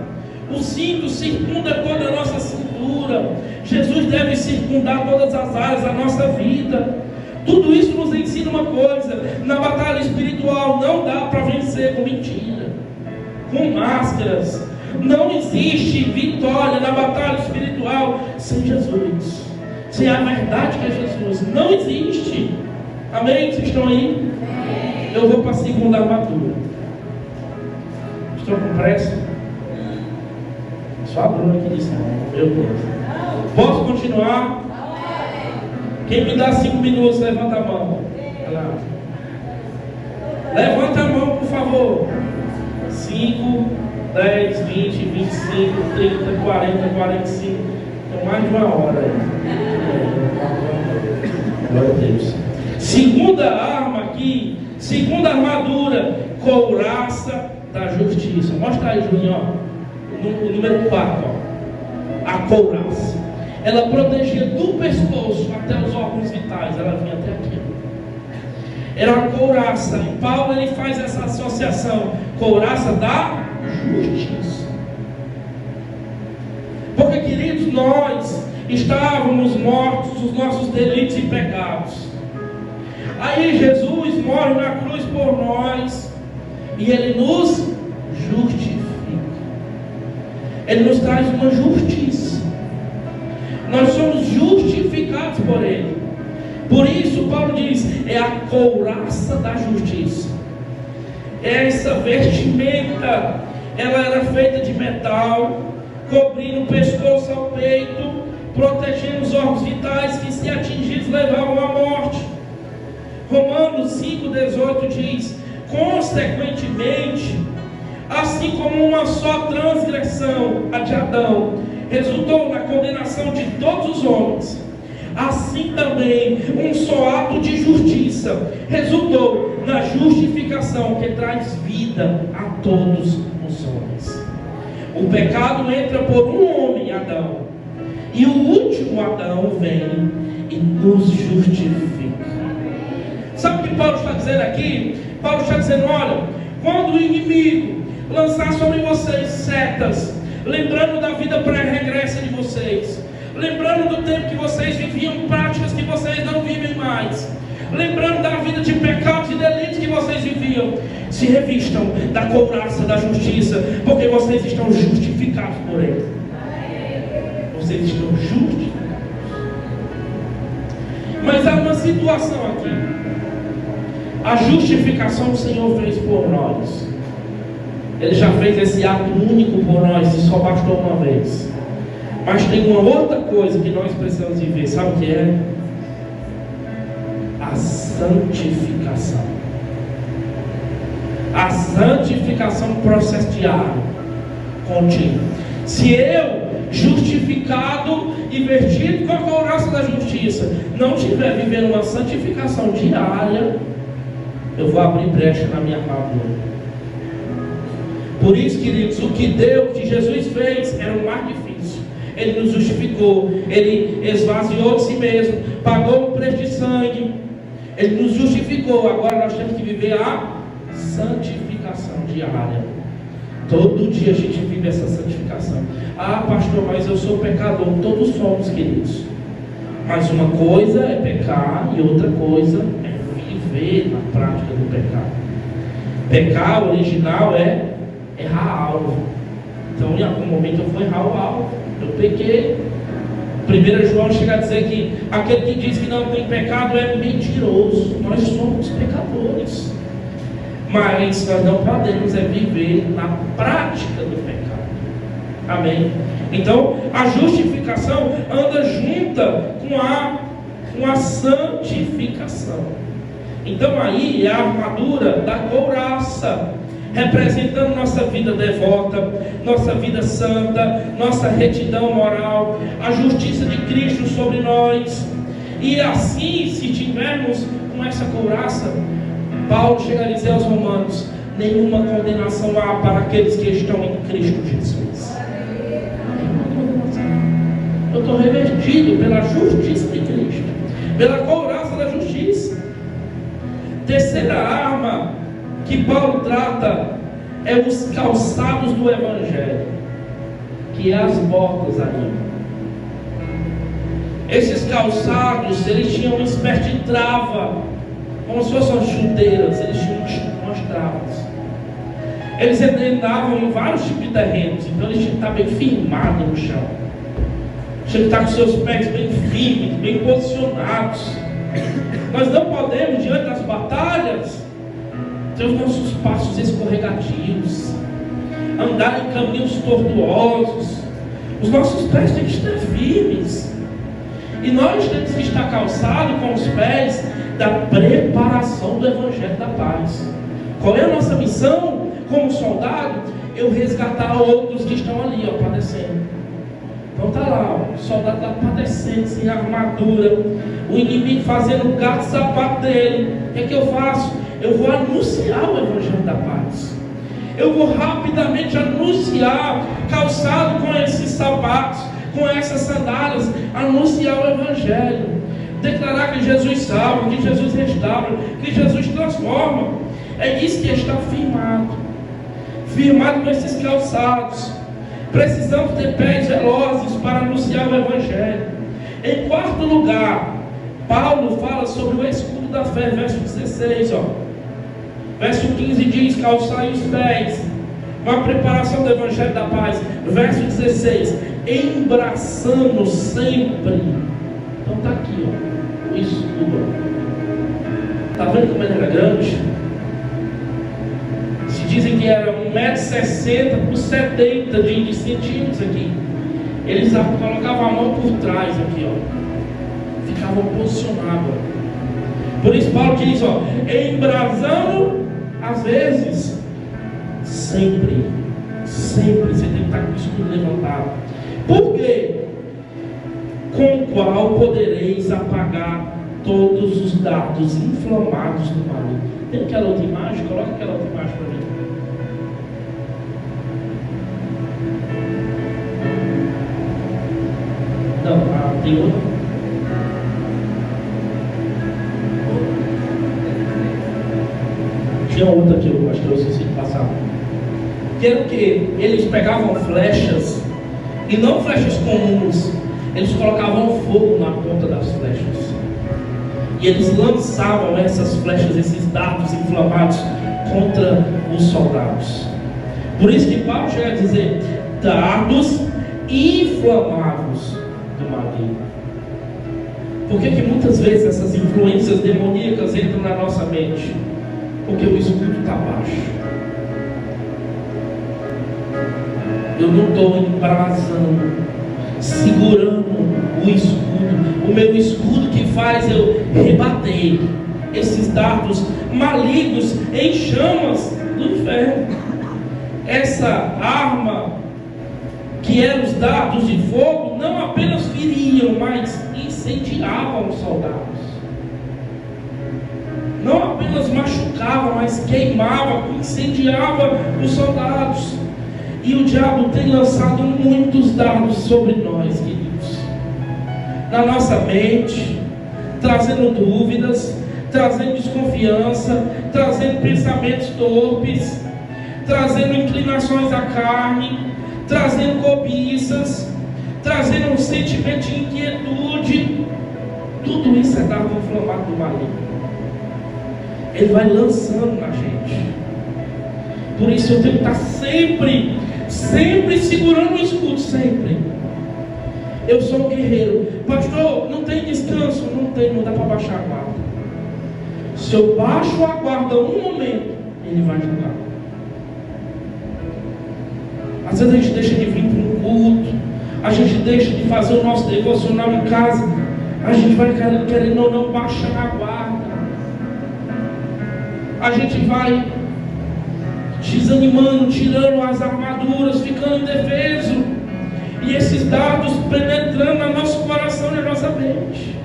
Speaker 1: O cinto circunda toda a nossa cintura. Jesus deve circundar todas as áreas da nossa vida. Tudo isso nos ensina uma coisa: na batalha espiritual não dá para vencer com mentira, com máscaras. Não existe vitória na batalha espiritual sem Jesus, sem a verdade que é Jesus. Não existe. Amém? Vocês estão aí? Eu vou para a segunda armadura. Estou com pressa? Só a Bruna que disse: meu Deus. Posso continuar? Quem me dá 5 minutos, levanta a mão. Levanta a mão, por favor. 5, 10, 20, 25, 30, 40, 45. Então mais de uma hora aí. Glória a Deus. Segunda arma aqui, segunda armadura, couraça da justiça. Mostra aí, Juninho, o número 4, ó. A couraça. Ela protegia do pescoço até os órgãos vitais. Ela vinha até aqui. Era a couraça. E Paulo ele faz essa associação. Couraça da justiça. Porque, queridos, nós estávamos mortos dos nossos delitos e pecados. Aí Jesus morre na cruz por nós. E Ele nos justifica. Ele nos traz uma justiça. Nós somos justificados por Ele. Por isso Paulo diz: é a couraça da justiça. Essa vestimenta, ela era feita de metal, cobrindo o pescoço ao peito, protegendo os órgãos vitais que, se atingidos, levavam à morte. Romanos 5,18 diz: consequentemente, assim como uma só transgressão, a de Adão, resultou na condenação de todos os homens, assim também um só ato de justiça resultou na justificação que traz vida a todos os homens. O pecado entra por um homem, Adão, e o último Adão vem e nos justifica. Sabe o que Paulo está dizendo aqui? Paulo está dizendo: olha, quando o inimigo lançar sobre vocês setas, lembrando da vida pré-regressa de vocês, lembrando do tempo que vocês viviam práticas que vocês não vivem mais, lembrando da vida de pecados e delitos que vocês viviam, se revistam da couraça da justiça, porque vocês estão justificados por Ele. Vocês estão justificados. Mas há uma situação aqui. A justificação o Senhor fez por nós. Ele já fez esse ato único por nós e só bastou uma vez. Mas tem uma outra coisa que nós precisamos viver. Sabe o que é? A santificação. A santificação é um processo diário, contínuo. Se eu, justificado e vestido com a couraça da justiça, não estiver vivendo uma santificação diária, eu vou abrir brecha na minha armadura. Por isso, queridos, o que Jesus fez era o mais difícil. Ele nos justificou, Ele esvaziou de si mesmo, pagou um preço de sangue, Ele nos justificou. Agora nós temos que viver a santificação diária. Todo dia a gente vive essa santificação. Ah, pastor, mas eu sou pecador. Todos somos, queridos. Mas uma coisa é pecar e outra coisa é viver na prática do pecado. Pecar original é errar algo. Então em algum momento eu vou errar o alvo. Eu pequei. 1 João chega a dizer que aquele que diz que não tem pecado é mentiroso. Nós somos pecadores. Mas nós não podemos viver na prática do pecado. Amém? Então a justificação anda junta com a santificação. Então aí é a armadura da couraça, representando nossa vida devota, nossa vida santa, nossa retidão moral, a justiça de Cristo sobre nós. E assim, se tivermos com essa couraça, Paulo chega a dizer aos romanos: nenhuma condenação há para aqueles que estão em Cristo Jesus. Eu estou revestido pela justiça de Cristo, pela couraça da justiça. Terceira arma que Paulo trata é os calçados do Evangelho, que é as botas aí. Esses calçados, eles tinham uma espécie de trava, como se fossem chuteiras, eles tinham umas travas. Eles andavam em vários tipos de terrenos, então eles tinham que estar bem firmados no chão, tinham que estar com seus pés bem firmes, bem posicionados. Nós não podemos, diante das batalhas, ter os nossos passos escorregadios, andar em caminhos tortuosos. Os nossos pés têm que estar firmes, e nós temos que estar calçados com os pés da preparação do Evangelho da Paz. Qual é a nossa missão como soldado? Eu resgatar outros que estão ali, padecendo. Então está lá, o soldado está padecendo, sem armadura, o inimigo fazendo o gato sapato dele. O que é que eu faço? Eu vou anunciar o Evangelho da Paz. Eu vou rapidamente anunciar, calçado com esses sapatos, com essas sandálias, anunciar o Evangelho, declarar que Jesus salva, que Jesus restaura, que Jesus transforma. É isso que está firmado com esses calçados. Precisamos ter pés velozes para anunciar o Evangelho. Em quarto lugar, Paulo fala sobre o escudo da fé, verso 16, verso 15 diz: calçai os pés, uma preparação do Evangelho da Paz. Verso 16: embraçando sempre. Então está aqui, o escudo. Está vendo como ele era grande? Se dizem que era 1,60 m por 70 de centímetros aqui. Eles colocavam a mão por trás aqui, ficavam posicionados. Por isso Paulo diz, embrasando às vezes, sempre você tem que estar com o escudo levantado. Por quê? Com o qual podereis apagar todos os dardos inflamados do maligno. Tem aquela outra imagem? Coloca aquela outra imagem para mim. Não, tem outra. Tinha outra que eu acho que eu esqueci de passar. Que era o que? Eles pegavam flechas, e não flechas comuns, eles colocavam fogo na ponta das flechas, e eles lançavam essas flechas, esses dardos inflamados contra os soldados. Por isso que Paulo chega a dizer: dardos inflamados do maligno. Por que muitas vezes essas influências demoníacas entram na nossa mente? Porque o escudo está baixo. Eu não estou embrasando, segurando o escudo, o meu escudo que faz eu rebater esses dardos malignos em chamas do inferno. Essa arma, que eram os dardos de fogo, não apenas feriam, mas incendiavam os soldados. Não apenas machucava, mas queimava, incendiava os soldados. E o diabo tem lançado muitos dardos sobre nós, queridos, na nossa mente, trazendo dúvidas, trazendo desconfiança, trazendo pensamentos torpes, trazendo inclinações à carne, trazendo cobiças, trazendo um sentimento de inquietude. Tudo isso é dardo inflamado do maligno. Ele vai lançando na gente. Por isso eu tenho que estar sempre segurando o escudo, sempre. Eu sou um guerreiro. Pastor, não tem descanso? Não dá para baixar a guarda. Se eu baixo a guarda um momento, ele vai jogar. Às vezes a gente deixa de vir para um culto, a gente deixa de fazer o nosso devocional em casa, a gente vai querendo ou não baixar a guarda. a gente vai desanimando, tirando as armaduras, ficando indefeso, e esses dardos penetrando no nosso coração e na nossa mente.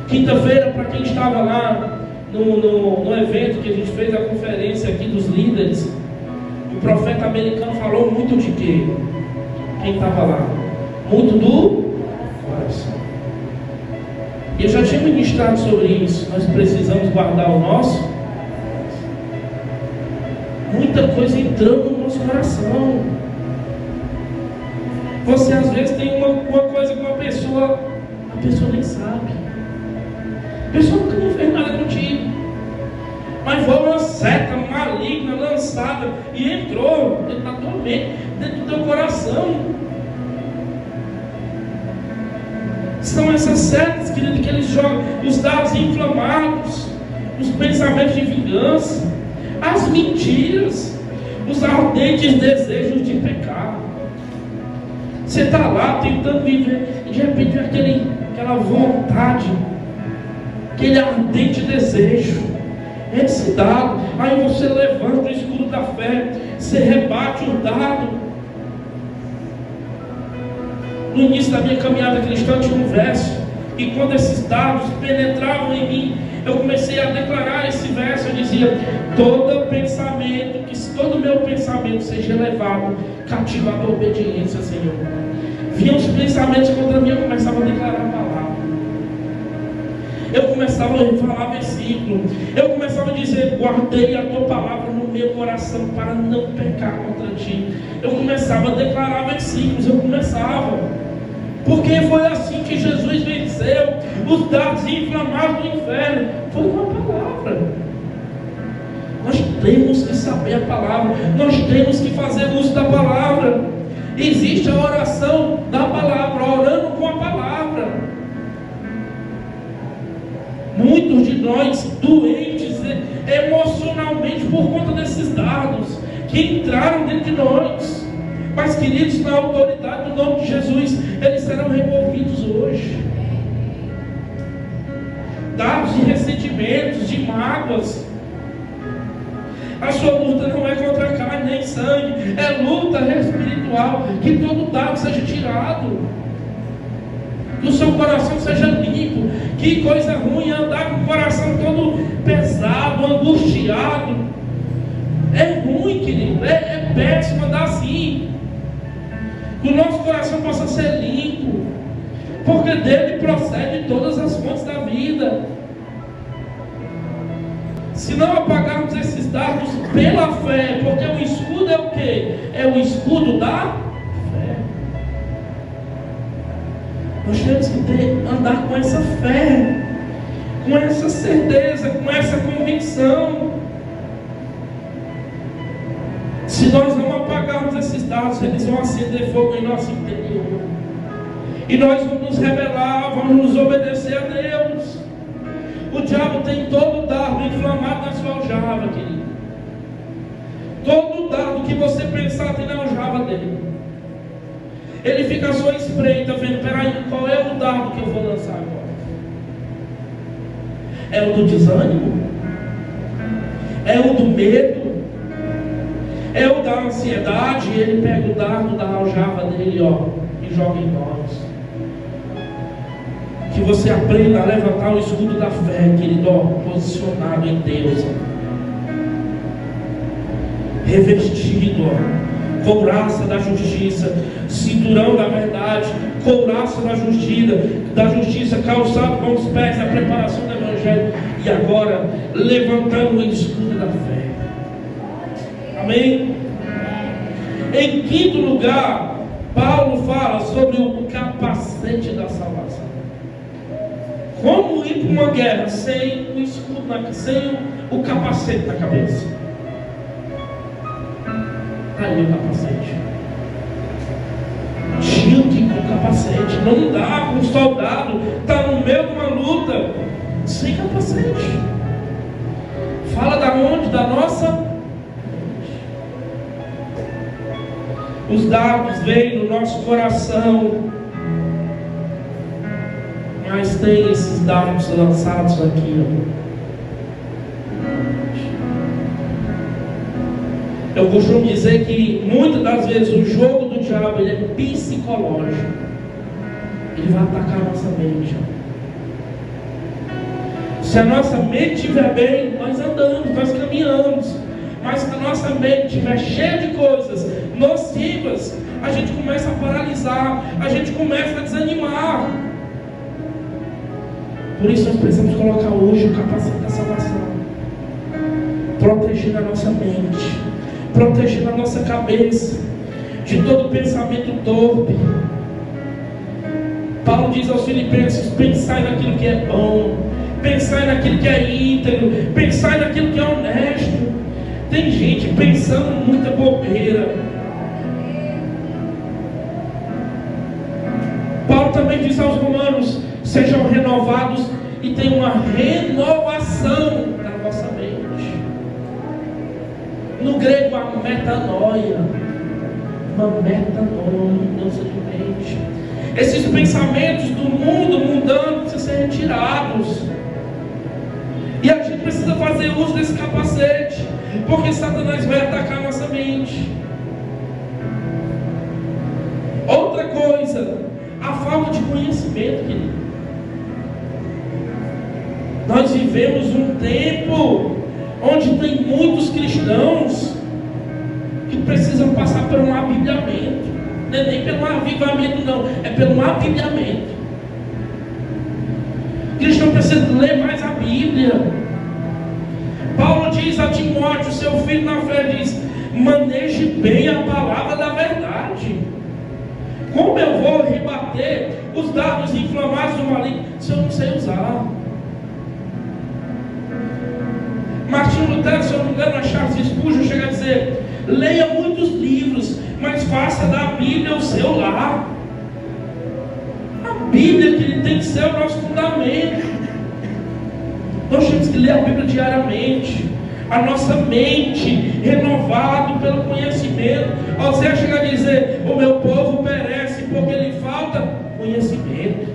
Speaker 1: Quinta-feira, para quem estava lá no evento que a gente fez, a conferência aqui dos líderes, o profeta americano falou muito de quê? Quem estava lá? Muito do coração. E eu já tinha ministrado sobre isso. Nós precisamos guardar o nosso. Muita coisa entrando no nosso coração. Você às vezes tem uma coisa com a pessoa nem sabe. A pessoa nunca nem fez nada contigo, mas foi uma seta maligna lançada e entrou dentro da tua mente, dentro do teu coração. São essas setas, querido, que eles jogam, os dados inflamados, os pensamentos de vingança, as mentiras, os ardentes desejos de pecado. Você está lá tentando viver, e de repente vem aquela vontade, aquele ardente desejo, esse dado. Aí você levanta o escudo da fé, você rebate o dado. No início da minha caminhada cristã tinha um verso, e quando esses dados penetravam em mim, eu comecei a declarar esse verso. Eu dizia: todo pensamento, que todo meu pensamento seja levado cativo à obediência, Senhor. Vinham os pensamentos contra mim, eu começava a declarar a palavra, eu começava a falar versículo, eu começava a dizer: guardei a tua palavra no meu coração para não pecar contra ti. Eu começava a declarar versículos, porque foi assim que Jesus venceu os dardos inflamados do inferno, foi com a palavra. Nós temos que saber a palavra, nós temos que fazer uso da palavra. Existe a oração da palavra, orando com a palavra. Muitos de nós doentes emocionalmente por conta desses dardos que entraram dentro de nós. Mas, queridos, na autoridade do nome de Jesus, eles serão removidos hoje. Dardos de ressentimentos, de mágoas. A sua luta não é contra carne nem sangue, é luta espiritual. Que todo dado seja tirado, que o seu coração seja limpo. Que coisa ruim andar com o coração todo pesado, angustiado. É ruim, querido, é péssimo andar assim. Que o nosso coração possa ser limpo, porque dele procede todas as fontes da vida. Se não apagarmos esses dardos pela fé, porque o escudo é o quê? É o escudo da fé. Nós temos que andar com essa fé, com essa certeza, com essa convicção. Se nós não apagarmos esses dardos, eles vão acender fogo em nosso interior, e nós vamos nos rebelar, vamos nos obedecer a Deus. O diabo tem todo dardo inflamado na sua aljava, querido. Todo dardo que você pensar tem na aljava dele. Ele fica só espreita, vendo: peraí, qual é o dardo que eu vou lançar agora? É o do desânimo? É o do medo? É o da ansiedade? Ele pega o dardo da aljava dele, e joga em nós. Que você aprenda a levantar o escudo da fé, querido, posicionado em Deus, revestido, couraça da justiça, cinturão da verdade, couraça da justiça, calçado com os pés, a preparação do Evangelho, e agora levantando o escudo da fé. Amém? Em quinto lugar, Paulo fala sobre o capacete da salvação. Como ir para uma guerra sem o escudo, sem o capacete na cabeça? Aí o capacete. Tinha que ir com o capacete. Não dá para um soldado estar no meio de uma luta sem capacete. Fala da onde? Da nossa. Os dardos vêm no nosso coração, mas tem esses dardos lançados aqui, Eu costumo dizer que muitas das vezes o jogo do diabo ele é psicológico. Ele vai atacar a nossa mente. Se a nossa mente estiver bem, nós andamos, nós caminhamos. Mas se a nossa mente estiver cheia de coisas nocivas, a gente começa a paralisar, a gente começa a desanimar. Por isso nós precisamos colocar hoje o capacete da salvação, protegendo a nossa mente, protegendo a nossa cabeça de todo pensamento torpe. Paulo diz aos Filipenses: pensai naquilo que é bom, pensai naquilo que é íntegro, pensai naquilo que é honesto. Tem gente pensando muita bobeira. Paulo também diz aos Romanos: sejam renovados e tenham uma renovação da vossa mente. No grego, a metanoia. Uma metanoia, mudança de mente. Esses pensamentos do mundo mundano precisam ser retirados. E a gente precisa fazer uso desse capacete, porque Satanás vai atacar a nossa mente. Outra coisa, a falta de conhecimento, querido. Nós vivemos um tempo onde tem muitos cristãos que precisam passar por um abibilhamento. Não é nem pelo avivamento, não, é pelo abibilhamento. O cristão precisa ler mais a Bíblia. Paulo diz a Timóteo, seu filho na fé, diz: maneje bem a palavra da verdade. Como eu vou rebater os dardos inflamados do maligno se eu não sei usar? Martinho Lutero, se eu não me engano, na Charles Spurgeon chega a dizer: leia muitos livros, mas faça da Bíblia o seu lar. A Bíblia, que tem que ser o nosso fundamento. Nós temos que ler a Bíblia diariamente. A nossa mente renovada pelo conhecimento. Osés chega a dizer: o meu povo perece porque lhe falta conhecimento.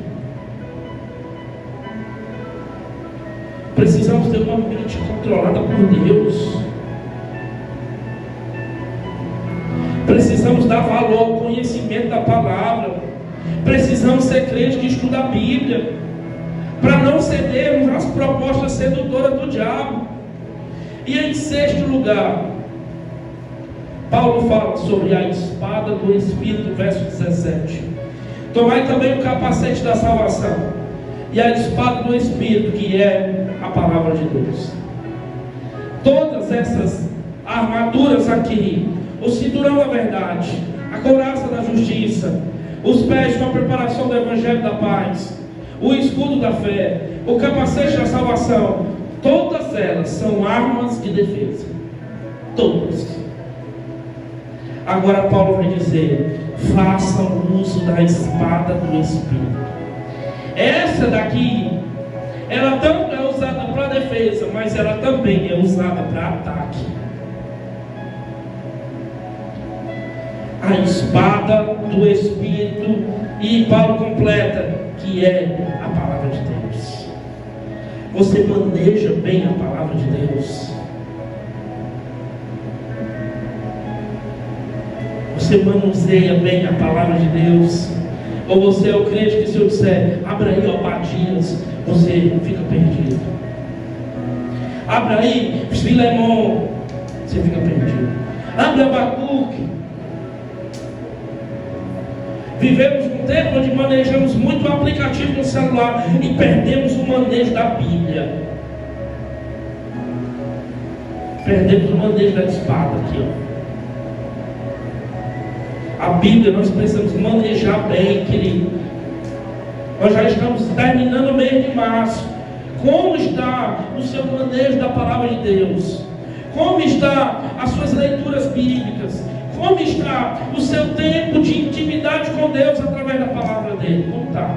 Speaker 1: Precisamos ter uma mente controlada por Deus. Precisamos dar valor ao conhecimento da palavra. Precisamos ser crentes que estudam a Bíblia, para não cedermos às propostas sedutoras do diabo. E em sexto lugar, Paulo fala sobre a espada do Espírito, verso 17. Tomai também o capacete da salvação e a espada do Espírito, que é a palavra de Deus. Todas essas armaduras aqui: o cinturão da verdade, a couraça da justiça, os pés com a preparação do evangelho da paz, o escudo da fé, o capacete da salvação, todas elas são armas de defesa. Todas. Agora Paulo vai dizer: façam uso da espada do Espírito. Essa daqui, ela tanto é usada para defesa, mas ela também é usada para ataque. A espada do Espírito, e Paulo completa, que é a palavra de Deus. Você maneja bem a palavra de Deus? Você manuseia bem a palavra de Deus? Ou você é o crente que, se eu disser, abra aí Obadias, você fica perdido? Abra aí Filemon, você fica perdido. Abra Abacuque. Vivemos um tempo onde manejamos muito o aplicativo no celular e perdemos o manejo da Bíblia. Perdemos o manejo da espada aqui, ó. A Bíblia nós precisamos manejar bem, querido. Nós já estamos terminando o mês de março. Como está o seu manejo da palavra de Deus? Como está as suas leituras bíblicas? Como está o seu tempo de intimidade com Deus através da palavra dele? Como está?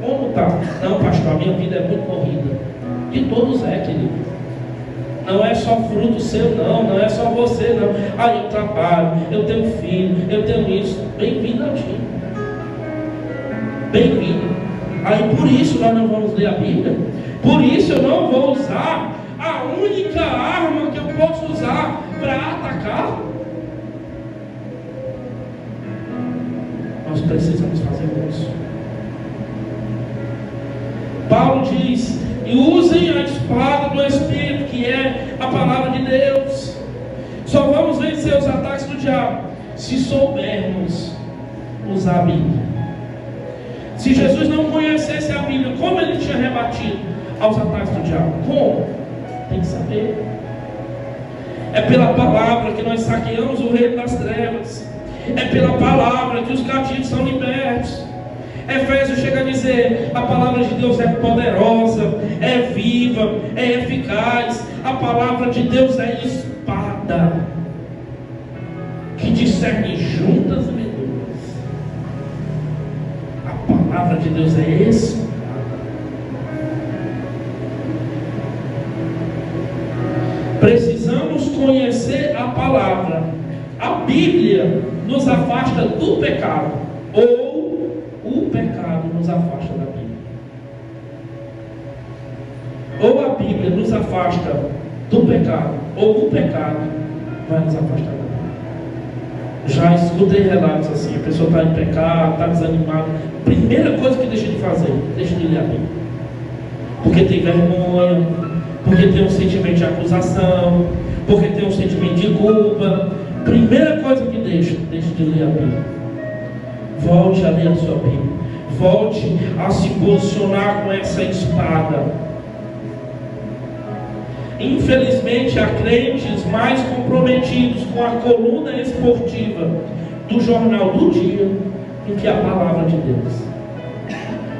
Speaker 1: Como está? Não, pastor, a minha vida é muito corrida. De todos é, querido. Não é só fruto seu, não é só você, não. Ah, eu trabalho, eu tenho filho, eu tenho isso. Bem-vindo ao time. Bem-vindo. Aí por isso nós não vamos ler a Bíblia. Por isso eu não vou usar a única arma que eu posso usar usar para atacar. Nós precisamos fazer isso. Paulo diz: e usem a espada do Espírito, que é a palavra de Deus. Só vamos vencer os ataques do diabo se soubermos usar a Bíblia. Se Jesus não conhecesse a Bíblia, como ele tinha rebatido aos ataques do diabo? Como? Tem que saber. É pela palavra que nós saqueamos o reino das trevas. É pela palavra que os cativos são libertos. Efésios chega a dizer: a palavra de Deus é poderosa, é viva, é eficaz. A palavra de Deus é espada que discerne juntas e medulas. A palavra de Deus é espada. Precisamos conhecer a palavra. A Bíblia nos afasta do pecado, ou o pecado nos afasta da Bíblia. Ou a Bíblia nos afasta do pecado, ou o pecado vai nos afastar da Bíblia. Já escutei relatos assim: a pessoa está em pecado, está desanimada. Primeira coisa que deixa de fazer, deixa de ler a Bíblia. Porque tem vergonha, porque tem um sentimento de acusação, porque tem um sentimento de culpa. Primeira coisa que deixa de ler a Bíblia. Volte a ler a sua Bíblia. Volte a se posicionar com essa espada. Infelizmente, há crentes mais comprometidos com a coluna esportiva do jornal do dia do que a palavra de Deus.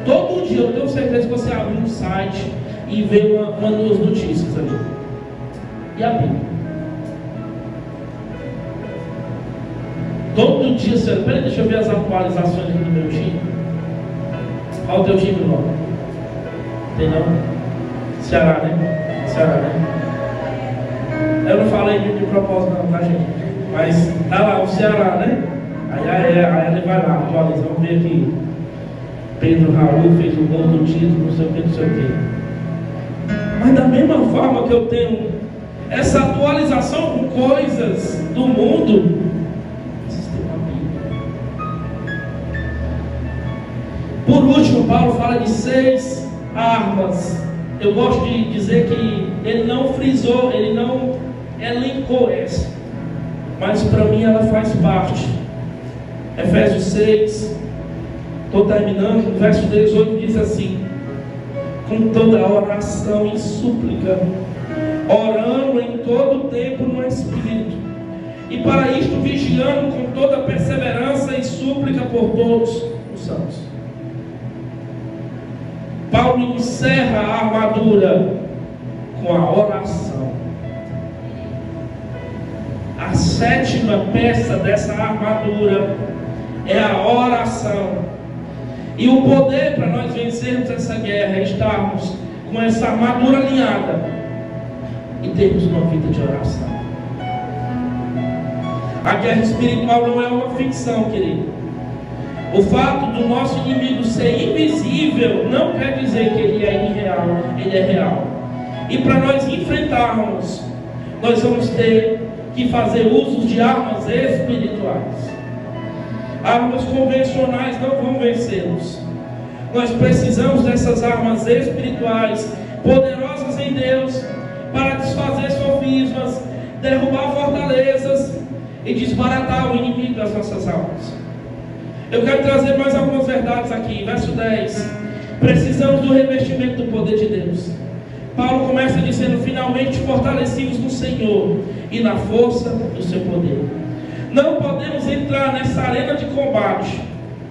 Speaker 1: Todo dia, eu tenho certeza que você abre um site e vê uma das notícias ali. E a Bíblia? Todo dia você... Peraí, deixa eu ver as atualizações aqui do meu time. Qual o teu time, irmão? Tem não? Ceará, né? Ceará, né? Eu não falei de propósito não, tá, gente? Mas tá lá o Ceará, né? Aí ele vai lá, atualiza. Vamos ver aqui. Pedro Raul fez o gol do título, não sei o que, não sei o que. Mas da mesma forma que eu tenho essa atualização com coisas do mundo, por último, Paulo fala de 6 armas. Eu gosto de dizer que ele não frisou, ele não elencou essa, mas para mim ela faz parte. Efésios 6, estou terminando, verso 18 diz assim: com toda oração e súplica, orando em todo o tempo no Espírito, e para isto vigiando com toda perseverança e súplica por todos os santos. Paulo encerra a armadura com a oração. A 7ª peça dessa armadura é a oração. E o poder para nós vencermos essa guerra é estarmos com essa armadura alinhada e termos uma vida de oração. A guerra espiritual não é uma ficção, querido. O fato do nosso inimigo ser invisível não quer dizer que ele é irreal, ele é real. E para nós enfrentarmos, nós vamos ter que fazer uso de armas espirituais. Armas convencionais não vão vencê-los. Nós precisamos dessas armas espirituais, poderosas em Deus, para desfazer sofismas, derrubar fortalezas e desbaratar o inimigo das nossas almas. Eu quero trazer mais algumas verdades aqui. Verso 10. Precisamos do revestimento do poder de Deus. Paulo começa dizendo: finalmente fortalecidos no Senhor e na força do seu poder. Não podemos entrar nessa arena de combate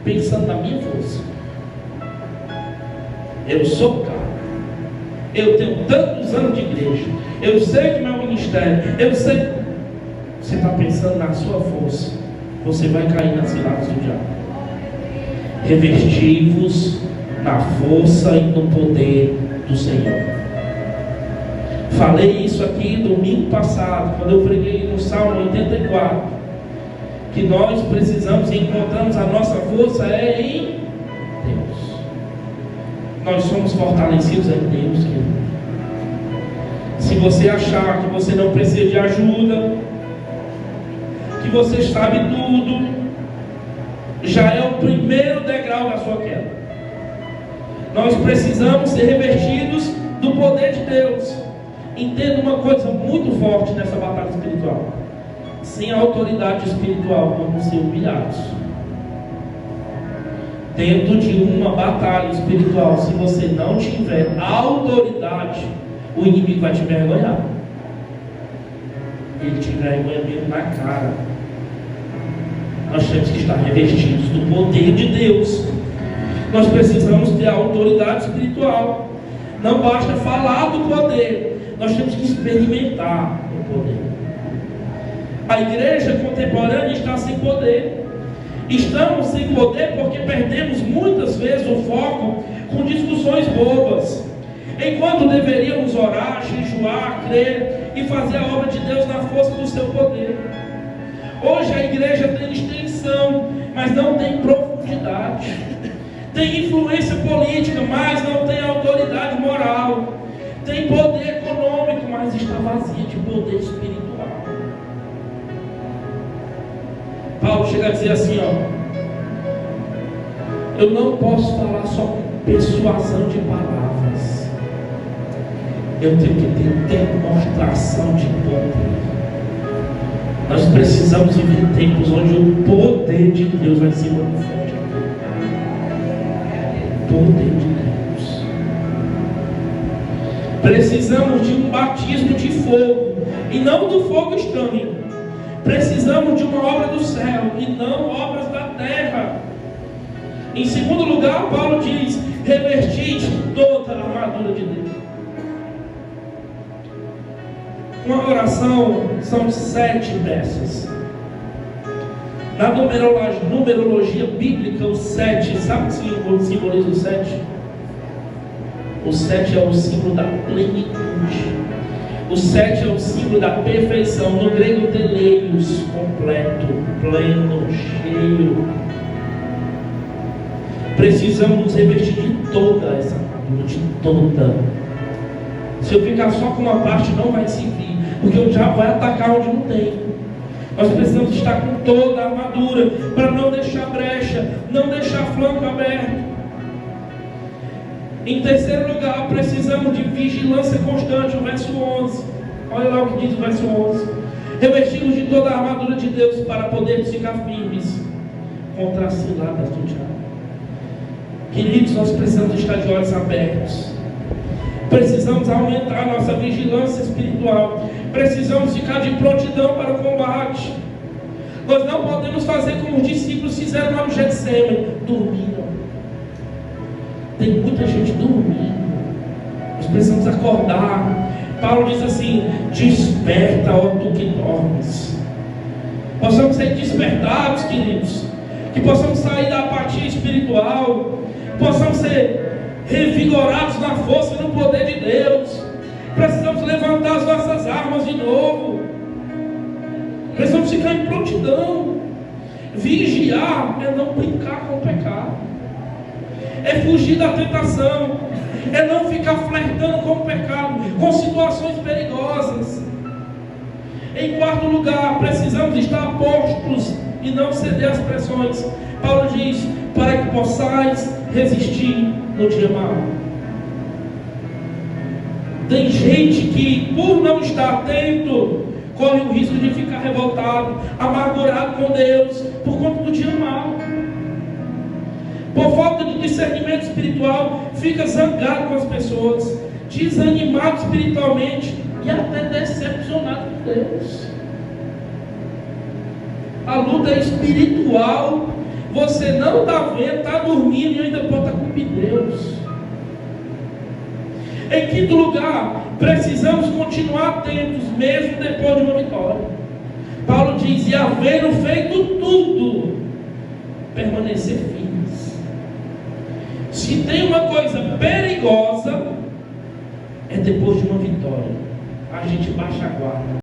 Speaker 1: pensando na minha força. Eu sou cara, eu tenho tantos anos de igreja, eu sei do meu ministério, eu sei. Você está pensando na sua força, você vai cair nas ciladas do diabo. Revestivos na força e no poder do Senhor. Falei isso aqui domingo passado, quando eu preguei no Salmo 84, que nós precisamos e encontramos a nossa força em Deus. Nós somos fortalecidos em Deus, querido. Se você achar que você não precisa de ajuda, que você sabe tudo, já é o primeiro degrau da sua queda. Nós precisamos ser revestidos do poder de Deus. Entenda uma coisa muito forte nessa batalha espiritual: sem a autoridade espiritual, vamos ser humilhados. Dentro de uma batalha espiritual, se você não tiver autoridade, o inimigo vai te envergonhar. Ele te envergonha mesmo na cara. Nós temos que estar revestidos do poder de Deus. Nós precisamos ter a autoridade espiritual. Não basta falar do poder, nós temos que experimentar o poder. A igreja contemporânea está sem poder. Estamos sem poder porque perdemos muitas vezes o foco com discussões bobas, enquanto deveríamos orar, jejuar, crer e fazer a obra de Deus na força do seu poder. Hoje a igreja tem extensão, mas não tem profundidade. Tem influência política, mas não tem autoridade moral. Tem poder econômico, mas está vazia de poder espiritual. Paulo chega a dizer assim, eu não posso falar só com persuasão de palavras. Eu tenho que ter demonstração de poder. Nós precisamos viver tempos onde o poder de Deus vai se manifestar. Poder de Deus. Precisamos de um batismo de fogo, e não do fogo estranho. Precisamos de uma obra do céu e não obras da terra. Em segundo lugar, Paulo diz: revestite toda a armadura de Deus. Uma oração são 7 peças. Na numerologia bíblica, o 7, sabe o que simboliza o 7? O 7 é o símbolo da plenitude. O 7 é o símbolo da perfeição. No grego, teleios, completo, pleno, cheio. Precisamos nos revestir de toda essa armadura, de toda. Se eu ficar só com uma parte, não vai servir, porque o diabo vai atacar onde não tem. Nós precisamos estar com toda a armadura, para não deixar brecha, não deixar flanco aberto. Em terceiro lugar, precisamos de vigilância constante, o verso 11. Olha lá o que diz o verso 11. Revestimos de toda a armadura de Deus para podermos ficar firmes contra as ciladas do diabo. Queridos, nós precisamos estar de olhos abertos. Precisamos aumentar a nossa vigilância espiritual. Precisamos ficar de prontidão para o combate. Nós não podemos fazer como os discípulos fizeram lá no Getsemane, dormiram. Tem muita gente dormindo. Nós precisamos acordar. Paulo diz assim: desperta, ó tu que dormes. Possamos ser despertados, queridos. Que possamos sair da apatia espiritual. Possamos ser revigorados na força e no poder de Deus. Precisamos levantar as nossas armas de novo. Precisamos ficar em prontidão. Vigiar é não brincar com o pecado. É fugir da tentação, é não ficar flertando com o pecado, com situações perigosas. Em quarto lugar, precisamos estar postos e não ceder às pressões. Paulo diz: para que possais resistir no dia mau. Tem gente que, por não estar atento, corre o risco de ficar revoltado, amargurado com Deus, por conta do dia mau. Por falta de discernimento espiritual, fica zangado com as pessoas, desanimado espiritualmente e até decepcionado com Deus. A luta é espiritual. Você não está vendo, está dormindo e ainda pode estar com Deus. Em quinto lugar, precisamos continuar atentos mesmo depois de uma vitória. Paulo diz: e havendo feito tudo, permanecer firmes. Se tem uma coisa perigosa, é depois de uma vitória a gente baixa a guarda.